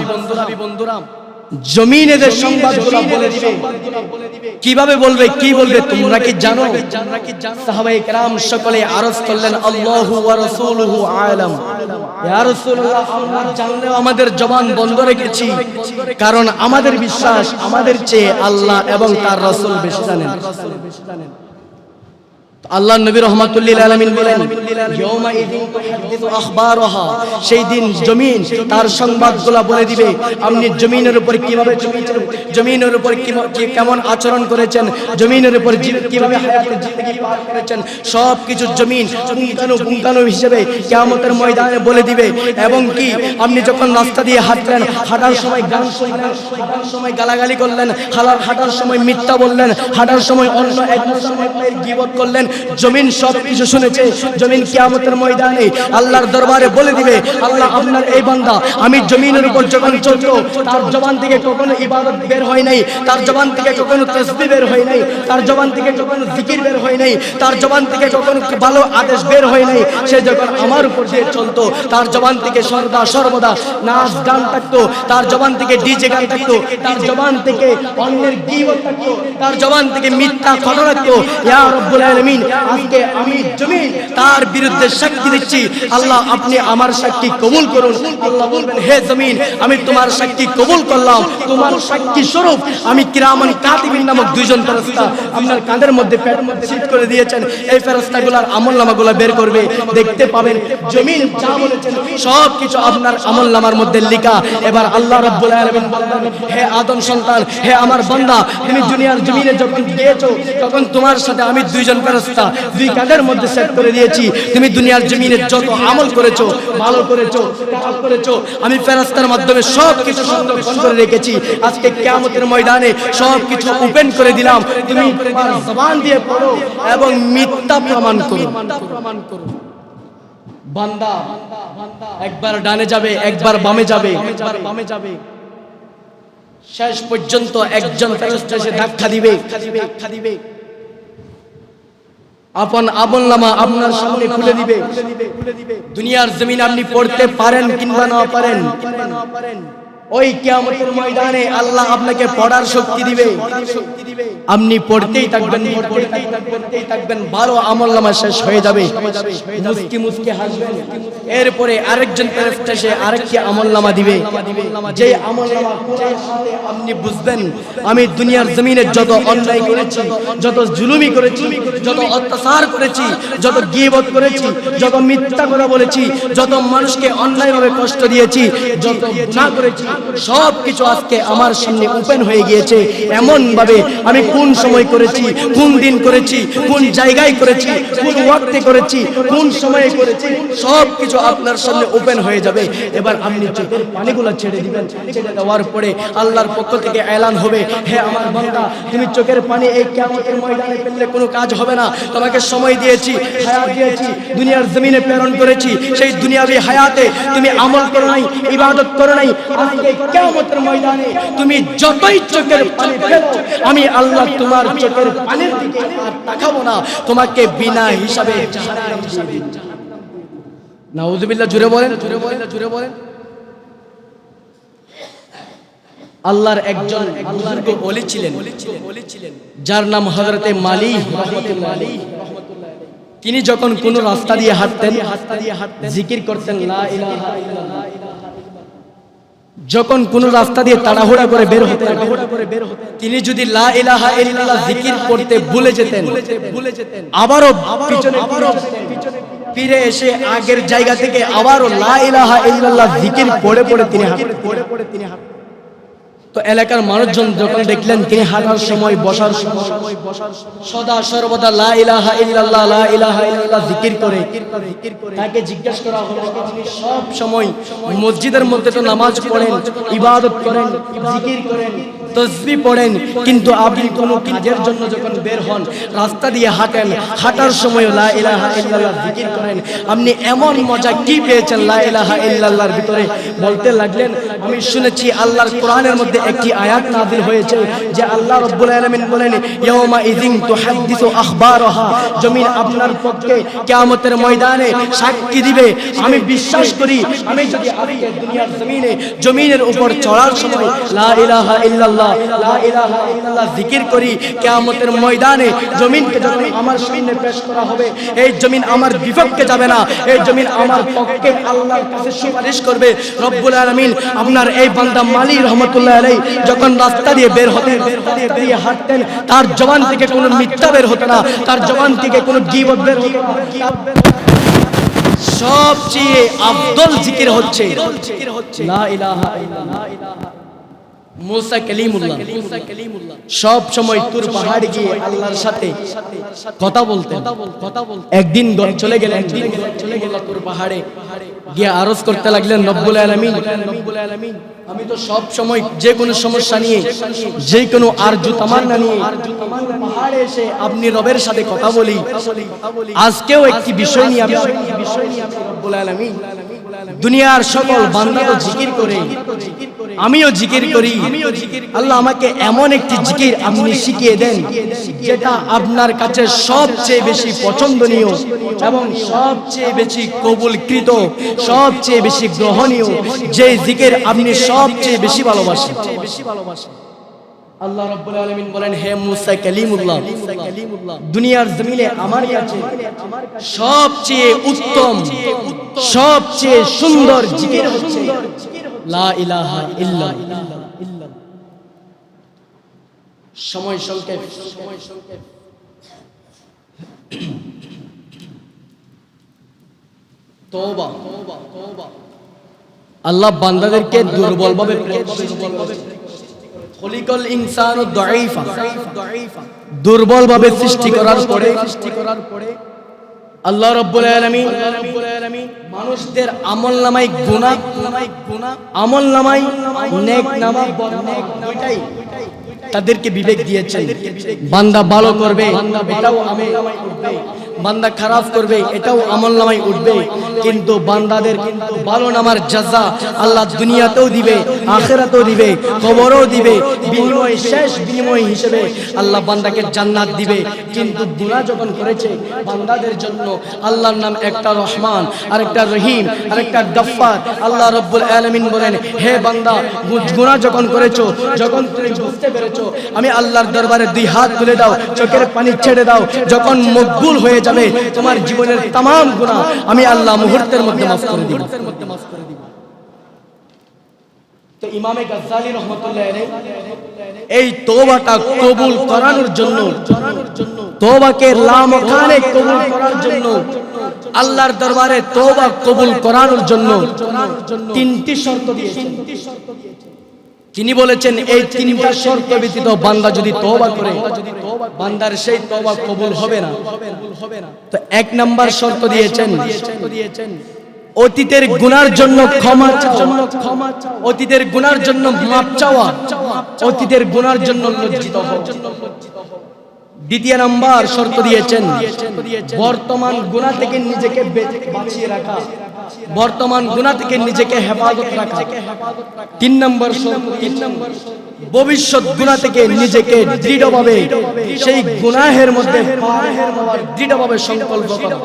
S2: জমিন এদের সংবাদগুলো বলে দিবে। কিভাবে বলবে, কি বলবে তোমরা কি জানো? সাহাবায়ে কেরাম সকলে আরজ করলেন, আল্লাহু ওয়া রাসূলুহু আলাম। ইয়া রাসূলুল্লাহ, আমরা জানলেও আমাদের জবান বন্ধ রেখেছি, কারণ আমাদের বিশ্বাস আমাদের চেয়ে আল্লাহ এবং তার রাসূল বেশি জানেন। আল্লাহ নবী রাহমাতুল্লিল আলামিন বলেন, ইয়াউমা ইযিন তুহাদ্দিসু আখবারহা, সেই দিন জমিন তার সংবাদগুলো বলে দিবে। আপনি জমিনের উপর কিভাবে চলেছেন, জমিনের উপর কেমন আচরণ করেছেন, জমিনের উপর কিভাবে হায়াতের জিন্দেগি পার করেছেন, সবকিছু জমিন পুঙ্খানু হিসেবে কিয়ামতের ময়দানে বলে দিবে। এবং কি আপনি যখন রাস্তা দিয়ে হাঁটলেন, হাঁটার সময় গান শুনলেন, হাঁটার সময় গালাগালি করলেন, হাঁটার সময় মিথ্যা বললেন, হাঁটার সময় অন্য একজনের সময় গীবত করলেন, জমিন সব কিছু শুনেছে। জমিন কিয়ামতের ময়দানে আল্লাহর দরবারে বলে দিবে, আল্লাহ আপনার এই বান্দা আমি জমিনের উপর যখন চলতো, তার জবান থেকে কখনো ইবাদত বের হয় নাই, তার জবান থেকে কখনো তাসবিহ বের হয় নাই, তার জবান থেকে কখনো জিকির বের হয় নাই, তার জবান থেকে কখনো ভালো আদেশ বের হয় নাই। সে যখন আমার উপর দিয়ে চলতো, তার জবান থেকে সর্বদা নাচ গান থাকতো, তার জবান থেকে ডিজে গান থাকতো, তার জবান থেকে অন্যের গীবত থাকতো, তার জবান থেকে মিথ্যা কথা থাকতো। ইয়া রাব্বুল আলামিন, আজকে আমি জমিন তার বিরুদ্ধে সাক্ষী দিচ্ছি, আল্লাহ আপনি আমার সাক্ষী কবুল করুন। আল্লাহ বলবেন, হে জমিন আমি তোমার সাক্ষী কবুল করলাম, তোমার সাক্ষী স্বরূপ আমি কিরামান কাতিবিন নামক দুইজন ফেরেশতা আপনার কাঁধের মধ্যে পেটের মধ্যে সিট করে দিয়েছেন। এই ফেরেশতাগুলোর আমলনামাগুলো বের করবে, দেখতে পাবেন জমিন যা বলেছেন সব কিছু আপনার আমলনামার মধ্যে লেখা। এবার আল্লাহ রাব্বুল আলামিন বলবেন, হে আদম সন্তান, হে আমার বান্দা, তুমি দুনিয়ার জমিনে যখন গিয়েছো তখন তোমার সাথে আমি দুইজন ফেরেশতা দুই কাঁধের মধ্যে সেট করে দিয়েছি। তুমি দুনিয়ার জমিনে যত আমল করেছো, ভালো করেছো, খারাপ করেছো, আমি ফেরেশতার মাধ্যমে সব কিছু সংরক্ষণ করে রেখেছি। আজকে কিয়ামতের ময়দানে সব কিছু ওপেন করে দিলাম, তুমি তোমার জবান দিয়ে পড়ো এবং মিথ্যা প্রমাণ করো। বান্দা একবার ডানে যাবে, একবার বামে যাবে, শেষ পর্যন্ত একজন ফেরেশতা এসে ধাক্কা দিবে। আপন আমলনামা আপনার সামনে খুলে দিবে। দুনিয়ার জমিন আপনি পড়তে পারেন কিংবা না পারেন, ওই কিয়ামতের ময়দানে আল্লাহ আপনাকে পড়ার শক্তি দিবে। আপনি পড়তেই থাকবেন, ভালো আমলনামা শেষ হয়ে যাবে, মুস্কি মুস্কি হাসবেন। এরপরে আরেকজন ফেরেশতা এসে আরেকটি আমলনামা দিবে, যে আমলনামা পড়ার সাথে আপনি বুঝবেন আমি দুনিয়ার জমিনে যত অন্যায় করেছি, যত জুলুমি করেছি, যত অত্যাচার করেছি, যত গীবত করেছি, যত মিথ্যা কথা বলেছি, যত মানুষকে অন্যায়ভাবে কষ্ট দিয়েছি, যত গুনাহ করেছি,
S1: সব কিছু আজকে আমার সামনে ওপেন হয়ে গিয়েছে। এমন ভাবে আমি কোন সময় করেছি, কোন দিন করেছি, কোন জায়গায় করেছি, কোন ওয়াক্তে করেছি, কোন সময়ে করেছি, সব কিছু আপনার সামনে ওপেন হয়ে যাবে। এবার আপনি চোখের পানিগুলো ছেড়ে দিবেন। ছেড়ে দেওয়ার পরে আল্লাহর পক্ষ থেকে এলান হবে, হে আমার বান্দা, তুমি চোখের পানি এই কিয়ামতের ময়দানে ফেললে কোনো কাজ হবে না। তোমাকে সময় দিয়েছি, হায়াত দিয়েছি, দুনিয়ার জমিনে প্রেরণ করেছি। সেই দুনিয়াবি হায়াতে তুমি আমল করো নাই, ইবাদত করো নাই। আজকে কিয়ামতের ময়দানে তুমি যতই চোখের পানি ফেলো, আমি আল্লাহ তোমার চোখের পানির দিকে আর তাকাবো না, তোমাকে বিনা হিসাবে জাহান্নাম দিয়ে দেব। নাউযুবিল্লাহ, জুড়ে বলেন, জুড়ে বলেন, জুড়ে বলেন। আল্লাহর একজন বুজুর্গ ওলি ছিলেন, যার নাম হযরতে মালিক রাহমাতুল্লাহ আলাইহি। তিনি যখন কোন রাস্তা দিয়ে হাঁটতেন, জিকির করতেন লা ইলাহা ইল্লাল্লাহ। যখন কোন রাস্তা দিয়ে তাড়াহুড়া করে বের হতেন, তিনি যদি লা ইলাহা ইল্লাল্লাহ জিকির করতে ভুলে যেতেন, আবারও পিছনে ফিরে এসে আগের জায়গা থেকে আবারও লা ইলাহা ইল্লাল্লাহ জিকির পড়ে পড়ে তিনি হাঁটতেন। তো এলাকার মানুষজন যখন দেখলেন তিনি হাঁটার সময়, বসার সময় সদা সর্বদা লা ইলাহা ইল্লাল্লাহ, লা ইলাহা ইল্লাল্লাহ জিকির করে, তাকে জিজ্ঞাসা করা হলো, আপনি সব সময় মসজিদের মধ্যে তো নামাজ পড়েন, ইবাদত করেন, জিকির করেন, তাসবিহ পড়েন, কিন্তু আপনি কোনো কাজের জন্য যখন বের হন, রাস্তা দিয়ে হাঁটেন, হাঁটার সময় লা ইলাহা ইল্লাল্লাহ জিকির করেন, আপনি এমন মজা কি পেয়েছেন লা ইলাহা ইল্লাল্লাহর ভিতরে? বলতে লাগলেন, আমি শুনেছি আল্লাহর কোরআনের মধ্যে একটি আয়াত নাযিল হয়েছে যে আল্লাহ রাব্বুল আলামিন বলেন, ইয়াউমা ইযিন তুহাদ্দিসু আখবারাহা, জমিন আপনার পক্ষে কিয়ামতের ময়দানে সাক্ষী দিবে। আমি বিশ্বাস করি, আমি যদি আজকে দুনিয়ার জমিনের উপর চলার সময় লা ইলাহা ইল্লাল্লাহ, লা ইলাহা ইল্লাল্লাহ জিকির করি, কিয়ামতের ময়দানে জমিনকে যখন আমার সামনে পেশ করা হবে, এই জমিন আমার বিপক্ষে যাবে না, এই জমিন আমার পক্ষে আল্লাহর কাছে সুপারিশ করবে। রব্বুল আলামিন আপনার এই বান্দা মালিক রহমাতুল্লাহ আলাইহি যখন রাস্তা দিয়ে বের হতেন, রাস্তা দিয়ে হাঁটতেন, তার জবান থেকে কোনো মিথ্যা বের হতো না, তার জবান থেকে কোনো গীবত বের হতো না। সবচেয়ে আফদল জিকির হচ্ছে লা ইলাহা ইল্লাল্লাহ। মুসা কালিমুল্লাহ সব সময় তুর পাহাড়ে গিয়ে আল্লাহর সাথে কথা বলতেন। একদিন চলে গেলেন তুর পাহাড়ে গিয়ে আরজ করতে লাগলেন, রব্বুল আলামিন, আমি তো সব সময় যে কোনো সমস্যা নিয়ে, যে কোনো আরজু তামান্না নিয়ে পাহাড়ে এসে আপনি রবের সাথে কথা বলি। আজকেও একটি বিষয় নিয়ে আমি রব্বুল আলামিন, দুনিয়ার সকল বান্দা তো জিকির করে, আমিও জিকির করি। আল্লাহ আমাকে এমন একটি জিকির আপনি শিখিয়ে দেন যেটা আপনার কাছে সবচেয়ে বেশি পছন্দনীয় এবং সবচেয়ে বেশি কবুলকৃত, সবচেয়ে বেশি গ্রহণীয়, যে জিকির আপনি সবচেয়ে বেশি ভালোবাসেন। আল্লাহ রাব্বুল আলামিন বলেন, হে মুসা কালিমুল্লাহ, দুনিয়ার জমিনে আমার কাছে সবচেয়ে উত্তম, সবচেয়ে সুন্দর জিকির হচ্ছে লা ইলাহা ইল্লাল্লাহ। সময় সংক্ষেপ, তওবা। আল্লাহ বান্দাদেরকে দুর্বলভাবে খলিকাল ইনসানু দাঈফা, দুর্বলভাবে সৃষ্টি করার পরে আল্লাহ রাব্বুল আলামিন মানুষদের আমলনামায় গুনাহ, আমলনামায় নেক নামা, দুইটাই তাদেরকে বিবেক দিয়েছেন। বান্দা ভালো করবে এটাও আমলনামায় উঠবে, বান্দা খারাপ করবে এটাও আমলনামায় উঠবে। কিন্তু বান্দাদের ভালো নামার জাযা আল্লাহ দুনিয়াতেও দিবে, আখিরাতেও দিবে, কবরেও দিবে। বিনিময়, শেষ বিনিময় হিসেবে আল্লাহ বান্দাকে জান্নাত দিবে। কিন্তু গুনাহ যখন করেছে বান্দাদের জন্য আল্লাহর নাম একটা রহমান, আরেকটা রহিম, আরেকটা গফফার। আল্লাহ রাব্বুল আলামিন বলেন, হে বান্দা, গুনাহ যখন করেছো, যখন তুমি বুঝতে পেরেছো, আমি আল্লাহর দরবারে দুই হাত তুলে দাও, চোখের পানি ছেড়ে দাও। যখন মকবুল হয়ে যাবে তোমার জীবনের तमाम গুনাহ, আমি আল্লাহ মুহূর্তের মধ্যে মাফ করে দিব। তো ইমামে গাজ্জালী রাহমাতুল্লাহ আলাইহি এই তওবাটা কবুল করানোর জন্য, তওবাকে লামখানে কবুল করার জন্য, আল্লাহর দরবারে তওবা কবুল করানোর জন্য তিনটি শর্ত দিয়েছেন। তিনি বলেছেন এই তিনটা শর্ত ব্যতীত বান্দা যদি তওবা করে বান্দার সেই তওবা কবুল হবে না। তো এক নাম্বার শর্ত দিয়েছেন অতীতের গুনার জন্য ক্ষমা চাওয়া, অতীতের গুনার জন্য মাপ চাওয়া, অতীতের গুনার জন্য লজ্জিত হওয়া। দ্বিতীয় নাম্বার শর্ত দিয়েছেন বর্তমান গুনাহ থেকে নিজেকে বাঁচিয়ে রাখা, বর্তমান গুনাহ থেকে নিজেকে হেফাজত রাখা। তিন নম্বর শর্ত ভবিষ্যৎ গুনাহ থেকে নিজেকে দৃঢ়ভাবে সেই গুনাহের মধ্যে দৃঢ়ভাবে সংকল্প করা।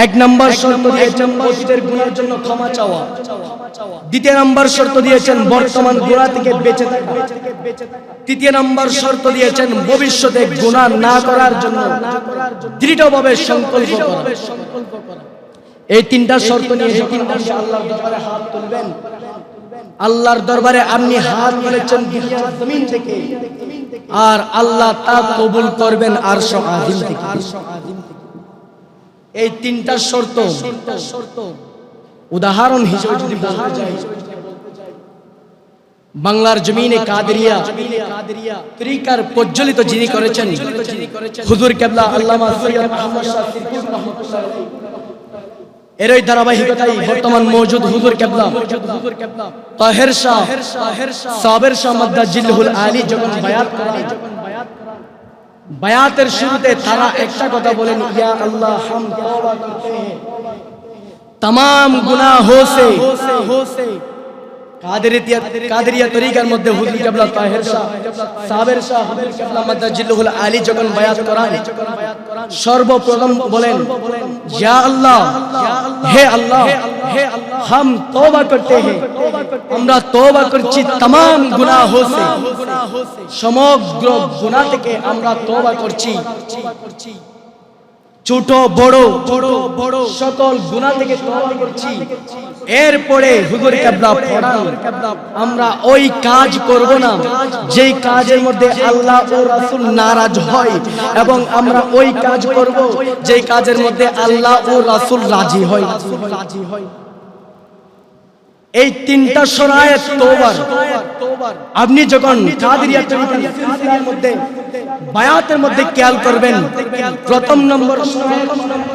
S1: এক নম্বর শর্ত দিয়েছেন অতীতের গুনাহের জন্য ক্ষমা চাওয়া। দ্বিতীয় নম্বর শর্ত দিয়েছেন বর্তমান গুনাহ থেকে বেঁচে থাকা। তৃতীয় নম্বর শর্ত দিয়েছেন ভবিষ্যতে গুনাহ না করার জন্য দৃঢ়ভাবে সংকল্প করা। এই তিনটা শর্ত নিয়ে যখন আপনি আল্লাহর দরবারে হাত তুলবেন, আল্লাহর দরবারে আপনি হাত তুলেছেন দুনিয়ার জমিন থেকে, আর আল্লাহ তা কবুল করবেন আরশ আজিম থেকে। এই তিনটা শর্ত উদাহরণ হিসেবে যদি বলতে যাই, বাংলার জমিনে কাদেরিয়া তরিকার প্রজ্বলিত যিনি করেছেন হুজুর কেবলা আল্লামা সৈয়দ আহমদ শাহ সিরকুল রাহমাতুল্লাহ আলাইহি, এরই ধারাবাহিকতায় বর্তমান মওজুদ হুজুর কেবলা তাহের শাহ সাবের শাহ মাদ্দাজিল্লাহুল আলী যখন বায়াত করেন, বায়াতের শুরুতে তারা একটা কথা বলেন, ইয়া আল্লাহ হাম তওবা করতে हैं तमाम गुनाहों से। কাদেরিয়া তরিকার মধ্যে হুজুর কেবলা তাহের শাহ সাবের শাহ হুজুর কেবলা মাদ্দাজিল্লাহুল আলী যখন বায়াত করেন, সর্বপ্রথম বলেন ইয়া আল্লাহ, হে আল্লাহ हम तौबा करते हैं, আমরা তওবা করছি तमाम গুনাহোं से, সমগ্র গুনাহ থেকে আমরা তওবা করছি, ছোট বড় সকল গুনাহ থেকে তওবা করছি। এরপরে হুজুর কেবলা পড়ান আমরা ওই কাজ করব না যেই কাজের মধ্যে আল্লাহ ও রাসূল নারাজ হয়, এবং আমরা ওই কাজ করব যেই কাজের মধ্যে আল্লাহ ও রাসূল রাজি হয়। এই তিনটা শরায়েত তওবার আপনি যখন কাদেরিয়া তরিকার সিলসিলার মধ্যে বায়াতের মধ্যে খেয়াল করবেন, প্রথম নম্বর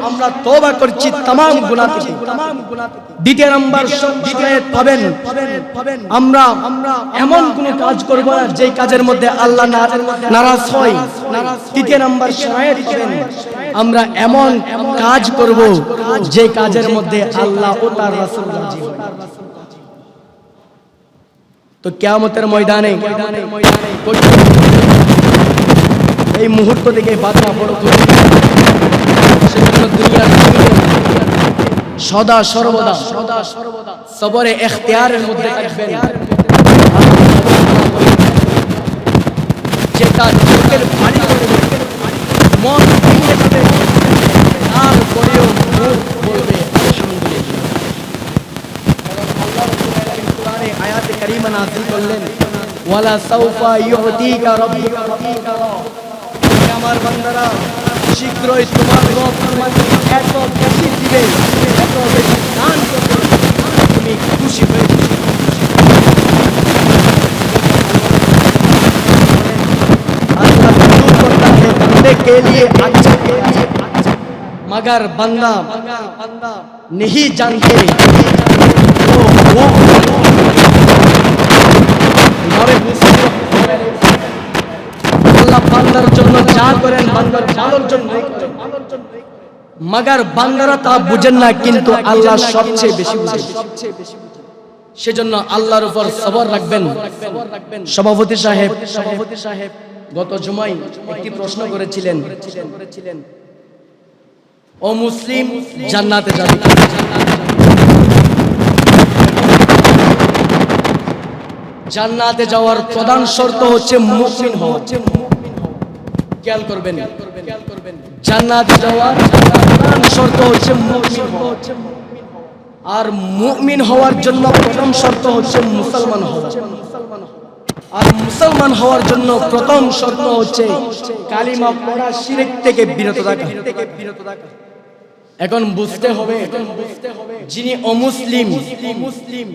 S1: আমরা তওবা করছি तमाम গুনাহ থেকে। দ্বিতীয় নম্বর শরায়েত পাবেন আমরা এমন কোন কাজ করব না যেই কাজের মধ্যে আল্লাহ নারাজ হয়। তৃতীয় নম্বর শরায়েত পাবেন আমরা এমন কাজ করব যে কাজের মধ্যে আল্লাহ ও তার রাসূল রাজি হয়। তো কিয়ামতের ময়দানে এই মুহূর্ত থেকে বাধা বড় কঠিন, সেজন্য দুনিয়ার সদা সর্বদা সবরে ইখতিয়ারের মধ্যে থাকবেন। যেটা চোখের পানি করবে, মন ভেঙে যাবে, তারপরেও মুখ বলবে আলহামদুলিল্লাহ। আল্লাহ রাব্বুল আলামিন কোরআনে আয়াতে কারিমা নাযিল করলেন, ওয়ালা সাউফা ইউতিকা রাব্বুকা ফাতিকা, আমার বান্দারা শীঘ্রই তোমার রব তোমাকে এত বেশি দিবে, এত বেশি দান করবে, তুমি খুশি হয়ে अल्लाह जो करता है बंदे के लिए अच्छा मगर बंदा नहीं जानते तो वो আল্লাহ বান্দার জন্য যা করেন বান্দার ভালোর জন্য করেন, মगर বান্দারা তা বুঝেন না, কিন্তু আল্লাহ সবচেয়ে বেশি বুঝেন। সেজন্য আল্লাহর উপর সবর রাখবেন। সভাপতি সাহেব গত জুমায় একটি প্রশ্ন করেছিলেন, ও মুসলিম জান্নাতে যাবে? জান্নাতে যাওয়ার প্রধান শর্ত হচ্ছে মুমিন হওয়া। খেয়াল করবেন, জান্নাতে যাওয়ার প্রধান শর্ত হচ্ছে মুমিন হওয়া। আর মুমিন হওয়ার জন্য প্রথম শর্ত হচ্ছে মুসলমান হওয়া। আর মুসলমান হওয়ার জন্য প্রথম শর্ত হচ্ছে কালিমা পড়া, শিরক থেকে বিরত থাকা। এখন বুঝতে হবে যিনি অমুসলিম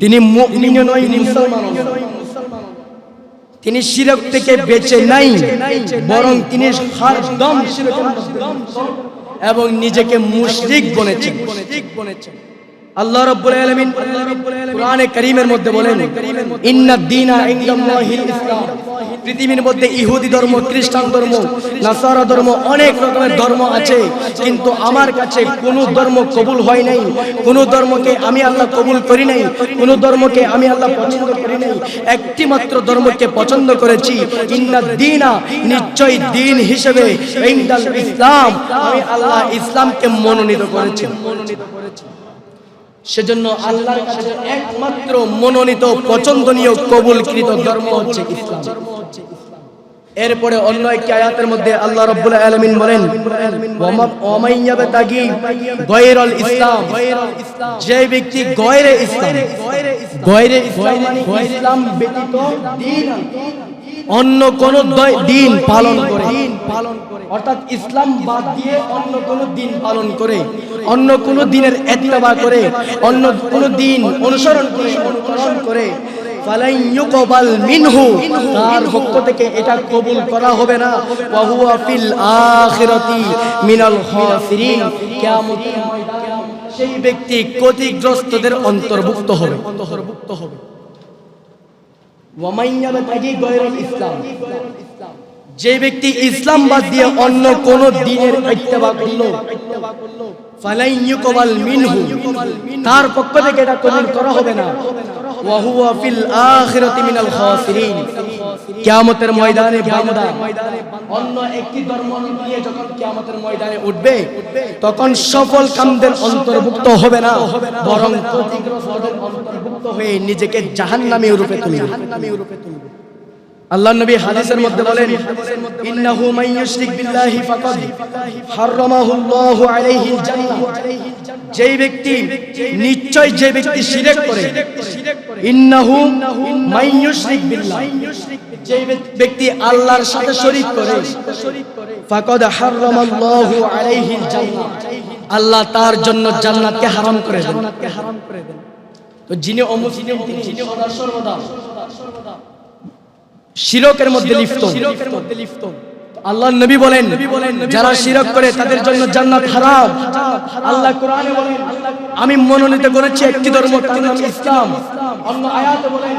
S1: তিনি মুমিন নয়, মুসলমান নয়। তিনি শিরক থেকে বেঁচে নাই, বরং তিনি হরদম শিরকের মধ্যে লিপ্ত এবং নিজেকে মুশরিক বলেছেন। আল্লাহ রাব্বুল আলামিন কোরআনে কারীমের মধ্যে বলেন, ইন্নাদ দীনা ইনদাল্লাহিল ইসলাম। পৃথিবীর মধ্যে ইহুদি ধর্ম, খ্রিস্টান ধর্ম, নাসারা ধর্ম, অনেক রকমের ধর্ম আছে, কিন্তু আমার কাছে কোনো ধর্ম কবুল হয় নাই, কোনো ধর্মকে আমি আল্লাহ কবুল করি নাই, কোনো ধর্মকে আমি আল্লাহ পছন্দ করি নাই। একটি মাত্র ধর্মকে পছন্দ করেছি, ইন্নাদ দীনা, নিশ্চয় দিন হিসেবে, ইনদাল ইসলাম, আমি আল্লাহ ইসলামকে মনোনীত করেছি। সেজন্য আল্লাহর কাছে একমাত্র মনোনীত, পছন্দনীয়, কবুলকৃত ধর্ম হচ্ছে ইসলাম। এরপরে অন্য একটি আয়াতের মধ্যে আল্লাহ রাব্বুল আলামিন বলেন, ওয়া মান ইয়াবতাগি গায়রাল ইসলাম, যে ব্যক্তি গায়রে ইসলাম, গায়রে ইসলাম মানে ইসলাম ব্যতীত দ্বীন, অন্য কোন দিন পালন করে, অর্থাৎ ইসলাম বাদ দিয়ে অন্য কোন দিন পালন করে, অন্য কোন দিনের ইত্তেবা করে, অন্য কোন দিন অনুসরণ করে, ফালাই ইউকবাল মিনহু, তার পক্ষ থেকে এটা কবুল করা হবে না। ওয়া হুয়া ফিল আখিরাতি মিনাল খাসিরিন, কিয়ামতের ময়দানে সেই ব্যক্তি ক্ষতিগ্রস্তদের অন্তর্ভুক্ত হবে। ওয়া মান ইয়াবতাগি গায়রাল ইসলাম, যে ব্যক্তি ইসলাম বাদ দিয়ে অন্য কোন দ্বীনের ইত্তেবা করলো, ফালাই ইউকবাল মিনহু, তার পক্ষ থেকে এটা কবুল করা হবে না। ওয়া হুয়া ফিল আখিরাতি মিনাল খাসিরিন, কিয়ামতের ময়দানে বান্দা অন্য একটি ধর্ম নিয়ে যখন কিয়ামতের ময়দানে উঠবে, তখন সফল কামদের অন্তর্ভুক্ত হবে না, বরং ক্ষতিগ্রস্তদের অন্তর্ভুক্ত হয়ে নিজেকে জাহান্নামী রূপে তুলবে। আল্লাহর নবী হাদিসের মধ্যে বলেন, ইন্নাহু মান ইউশরিক বিল্লাহি ফাকাদ হারামাহুল্লাহু আলাইহিল জান্নাহ, যেই ব্যক্তি, নিশ্চয় যে ব্যক্তি শিরক করে, ইন্নাহু মান ইউশরিক বিল্লাহ, যে ব্যক্তি আল্লাহর সাথে শরীক করে, ফাকাদ হারামাল্লাহু আলাইহিল জান্নাহ, আল্লাহ তার জন্য জান্নাতকে হারাম করে দেন। তো যিনি অমুসলিম, তিনি সর্বদা শিরকের মধ্যে লিপ্ত। আল্লাহর নবী বলেন, যারা শিরক করে তাদের জন্য জান্নাত হারাম। আল্লাহ কোরআনে বলেন, আমি মনোনীত করেছি একটি ধর্ম, তার নাম ইসলাম। অন্য আয়াতে বলেন,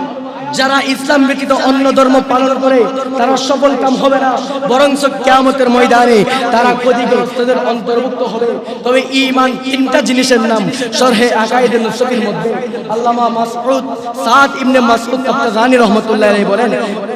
S1: যারা ইসলাম ব্যতীত অন্য ধর্ম পালন করে তারা সফল কাম হবে না, বরং কিয়ামতের ময়দানে তারা ক্ষতিগ্রস্তদের অন্তর্ভুক্ত হবে। তবে ঈমান তিনটা জিনিসের নাম। শরহে আকায়েদে নুসরতির মধ্যে আল্লামা মাসউদ সাদ ইবনে মাসউদ আত-তাজানি রাহমাতুল্লাহি আলাইহি বলেন,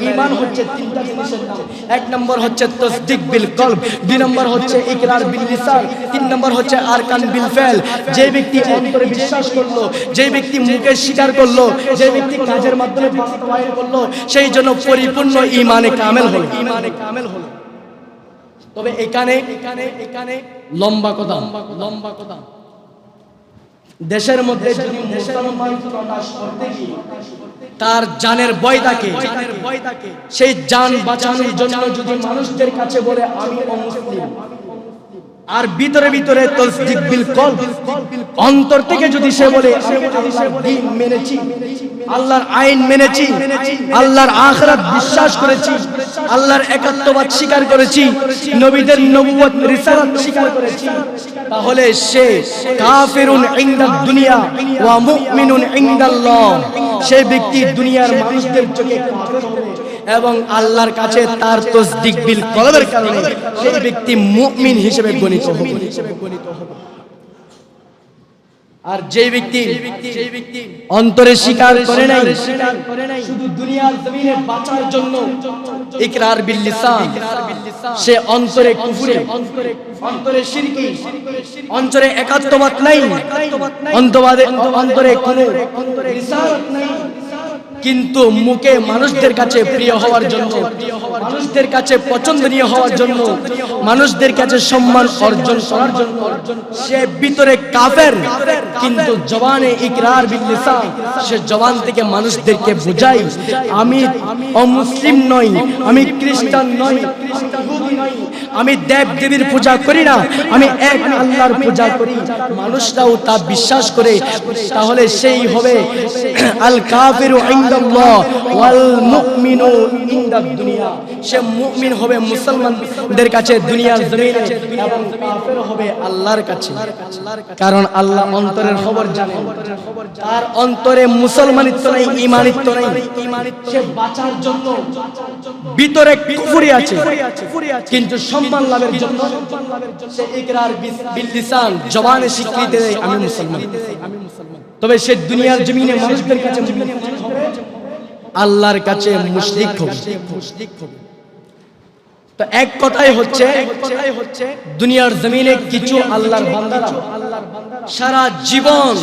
S1: ঈমান হচ্ছে তিনটা জিনিসের নাম। এক নম্বর হচ্ছে তাসদিক বিল কলব, দুই নম্বর হচ্ছে ইকরার বিল লিসান, তিন নম্বর হচ্ছে আরকান বিল ফেল। যে ব্যক্তি অন্তরে বিশ্বাস করলো, যে ব্যক্তি মুখে স্বীকার করলো, যে ব্যক্তি কাজের মাধ্যমে বাস্তবায়ন করলো, সেই জন্য পরিপূর্ণ ঈমানে কামেল হলো। তবে এখানে লম্বা কথা, দেশের মধ্যে যদি মুসলমান প্রকাশ করতে গিয়ে তার জানের ভয় থাকে, সেই জান বাঁচানোর জন্য যদি মানুষদের কাছে বলে আমি অমুসলিম, আর ভিতরে ভিতরে তাসদিক বিল কলব, অন্তর থেকে যদি সে বলে আমি আল্লাহর দ্বীন মেনেছি, আল্লাহর আইন মেনেছি, আল্লাহর আখিরাত বিশ্বাস করেছি, আল্লাহর একাত্মবাদ স্বীকার করেছি, নবীদের নবুয়ত রিসালাত স্বীকার করেছি, তাহলে সে কাফিরুন ইনদাদ দুনিয়া ওয়া মুমিনুন ইনদাল্লাহ, সেই ব্যক্তি দুনিয়ার মানুষদের চোখে কাফির হবে এবং আল্লাহর কাছে তার তাসদিক বিল কলবের কারণে সেই ব্যক্তি মুমিন হিসেবে গণিত হবে। আর যে ব্যক্তি অন্তরে স্বীকার করে নাই, শুধু দুনিয়ার জমিনে বাঁচার জন্য ইকরার বিল লিসান, সে অন্তরে কুফরি, অন্তরে শিরকি, অন্তরে একাত্মবাদ নাই, অন্তরে কোনো রিসালাত নাই, কিন্তু মুখে মানুষদের কাছে প্রিয় হওয়ার জন্য, মানুষদের কাছে পছন্দনীয় হওয়ার জন্য, মানুষদের কাছে সম্মান অর্জন করার জন্য সে ভিতরে কাফের, কিন্তু জবানে ইকরার বিল লিসান, সে জবান থেকে মানুষদেরকে বোঝায় আমি অমুসলিম নই, আমি খ্রিস্টান নই, আমি ইহুদি নই, আমি দেব দেবীর পূজা করি না, আমি এক আল্লাহর পূজা করি, মানুষরাও তা বিশ্বাস করে, তাহলে সেই হবে আল কাফিরু ইনদাল্লাহ ওয়াল মুমিনু ইনদাদ দুনিয়া। সে মুমিন হবে মুসলমানদের কাছে দুনিয়ার জমিনে, এবং কাফের হবে আল্লাহর কাছে। কারণ আল্লাহ অন্তরের খবর জানেন, তার অন্তরে মুসলমানিত্ব নাই, ঈমানিত্ব নাই। সে বাঁচার জন্য ভিতরে কুফরি আছে, কিন্তু সম্মান লাভের জন্য সে ইকরার বিল লিসান, জবানে স্বীকৃতি দেয় আমি মুসলমান। তবে সে দুনিয়ার জমিনে মানুষদের কাছে আল্লাহর কাছে মুশরিক হবে। তো এক কথাই হচ্ছে দুনিয়ার জমিনে কিছু আল্লাহর বান্দারা সারা জীবন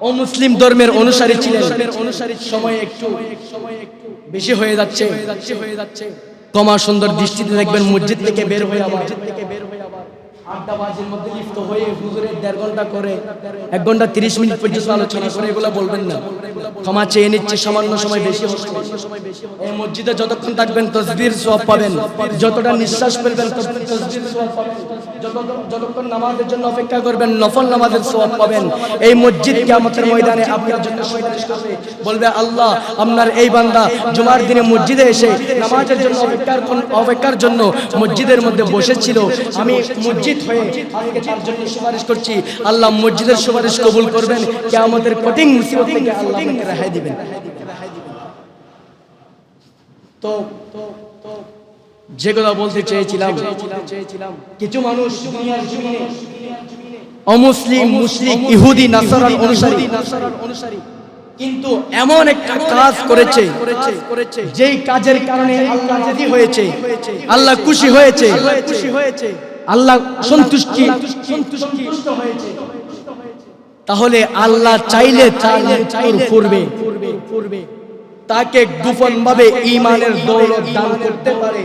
S1: অমুসলিম ধর্মের অনুসারী ছিলেন, সময় একটু বেশি হয়ে যাচ্ছে, কমা সুন্দর দৃষ্টিতে দেখবেন মসজিদ থেকে বের হয়ে আবার আড্ডাবাজির মধ্যে লিপ্ত হয়ে হুজুরের 1.5 ঘন্টা করে 1 ঘন্টা 30 মিনিট পর্যন্ত আলোচনা করে, এগুলো বলবেন না। ক্ষমা চেয়ে নিচ্ছে, সামান্য সময় বেশি হচ্ছে। এই মসজিদে যতক্ষণ থাকবেন তাসবিহর সওয়াব পাবেন, যতটা নিঃশ্বাস ফেলবেন তাসবিহর সওয়াব পাবেন, যতক্ষণ নামাজের জন্য অপেক্ষা করবেন নফল নামাজের সওয়াব পাবেন। এই মসজিদ কিয়ামতের ময়দানে আপনার জন্য সুপারিশ করবে, বলবে আল্লাহ আপনার এই বান্দা জুমার দিনে মসজিদে এসে নামাজের জন্য অপেক্ষার জন্য মসজিদের মধ্যে বসেছিল, আমি মসজিদ হয়ে আজকে তার জন্য সুপারিশ করছি। আল্লাহ মসজিদের সুপারিশ কবুল করবেন, কিয়ামতের কঠিন মুসিবত থেকে আল্লাহ আপনাকে রেহাই দিবেন। তো যে কথা বলতে চেয়েছিলাম, কিছু মানুষ দুনিয়ার জমিনে অমুসলিম, মুশরিক, ইহুদি, নাসারার অনুসারী, কিন্তু এমন একটা কাজ করেছে যেই কাজের কারণে আল্লাহ রাজি হয়েছে, আল্লাহ খুশি হয়েছে, আল্লাহ সন্তুষ্ট হয়েছে। তাহলে আল্লাহ চাইলে তার পূর্বে তাকে গোপন ভাবে ঈমানের দৌলত দান করতে পারে,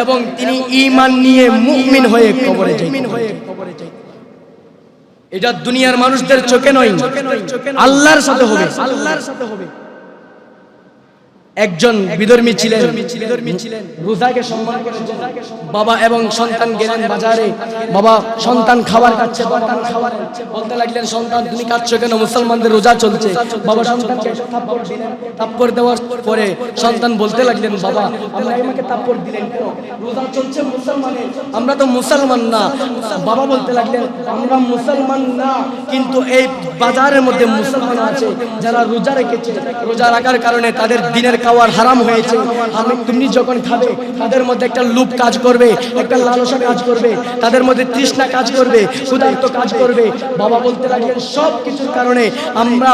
S1: এবং তিনি ঈমান নিয়ে মুমিন হয়ে কবরে যায়। এটা দুনিয়ার মানুষদের চোখে নয়, আল্লাহর সাথে হবে। একজন বিধর্মী ছিলেন, রোজাকে সম্মান করেছেন। বাবা এবং সন্তান গেলেন বাজারে, বাবা সন্তান খাবার খাচ্ছে, বলতে লাগলেন সন্তান তুমি খাচ্ছো কেন, মুসলমানদের রোজা চলছে। বাবা সন্তানকে থাপ্পড় দেওয়ার পরে সন্তান বলতে লাগলেন বাবা আপনি আমাকে থাপ্পড় দিলেন কেন, রোজা চলছে মুসলমানের, আমরা তো মুসলমান না। বাবা বলতে লাগলেন আমরা মুসলমান না, কিন্তু এই বাজারের মধ্যে মুসলমান আছে যারা রোজা রেখেছে, রোজা রাখার কারণে তাদের দিনের খাওয়ার হারাম হয়েছে। তুমি যখন খাবে তাদের মধ্যে একটা লোভ কাজ করবে, একটা লালসা কাজ করবে, তাদের মধ্যে তৃষ্ণা কাজ করবে, ক্ষুধার্ত কাজ করবে। বাবা বলতে লাগলেন সব কিছুর কারণে আমরা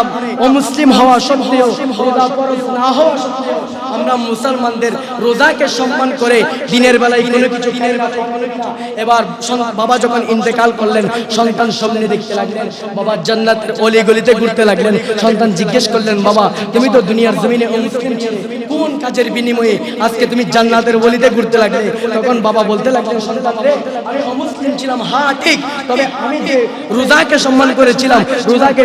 S1: অমুসলিম হওয়া সত্ত্বেও, রোজা ফরজ না হওয়া সত্ত্বেও আমরা মুসলমানদের রোজাকে সম্মান করে দিনের বেলায় কোনো কিছু খাই না। এবার বাবা যখন ইন্তেকাল করলেন, সন্তান স্বপ্নে দেখতে লাগলেন বাবা জান্নাতের অলি গলিতে ঘুরতে লাগলেন। সন্তান জিজ্ঞেস করলেন বাবা তুমি তো দুনিয়ার জমিনে অমুসলিম ছিলে, কোন কাজের বিনিময়ে আজকে তুমি জান্নাতের অলিতে ঘুরতে লাগলে? তখন বাবা বলতে লাগলেন সন্তান রে আমি অমুসলিম ছিলাম, হ্যাঁ ঠিক, তবে আমি যে রোজাকে সম্মান করেছিলাম, রোজাকে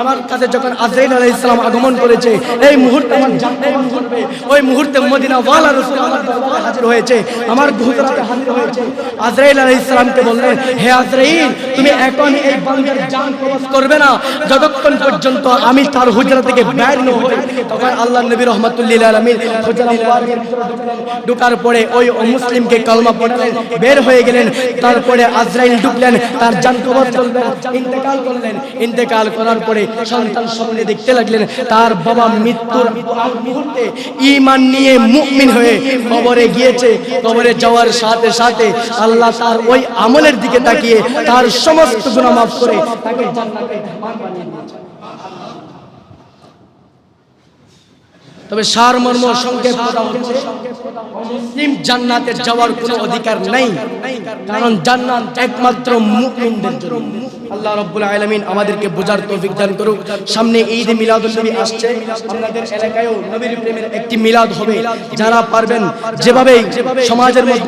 S1: আমার কাছে যখন আজরাইল আলাইহিস সালাম আগমন করেছে, এই মুহূর্তে আমার জান্নাত করবে, ওই মুহূর্তে মদিনা ওয়ালা রাসূল আমার দরবারে হাজির হয়েছে, আমার হুজরাতে হাজির হয়েছে। আজরাইল আলাইহিস সালামকে বললেন হে আজরাইল তুমি এখন এই বান্দার জান কবজ করবে না যতক্ষণ পর্যন্ত আমি তার হুজরা থেকে বের না হই। তখন আল্লাহর নবী রাহমাতুল্লিল আলামিন হুজরা মুবারকের ঢোকার পরে ওই মুসলিমকে কলমা পড়ালেন, বের হয়ে গেলেন। তারপরে আজরাইল ঢুকলেন, তার জান কবজ করলেন, ইন্তেকাল করলেন। ইন্তেকাল করার পরে সন্তান স্বপ্নে দেখতে লাগলেন তার বাবা মৃত্যুর আগ মুহূর্তে ঈমান নিয়ে মুমিন হয়ে কবরে গিয়েছে। কবরে যাওয়ার সাথে সাথে আল্লাহ তার ওই আমলের দিকে তাকিয়ে তার সমস্ত গুনাহ মাফ করে তাকে জান্নাতে বানিয়ে দিয়েছে। তবে সারমর্ম সংক্ষেপ কথা হচ্ছে মুসলিম জান্নাতে যাওয়ার কোনো অধিকার নাই, কারণ জান্নাত একমাত্র মুমিনদের জন্য। আল্লাহ রাব্বুল আলামিন আমাদেরকে বোঝার তৌফিক দান করুক। সামনে ঈদ মিলাদুন নবী আসছে, আপনাদের এলাকায়ও নবীর প্রেমের একটি মিলাদ হবে। যারা পারবেন যেভাবে সমাজের মধ্যে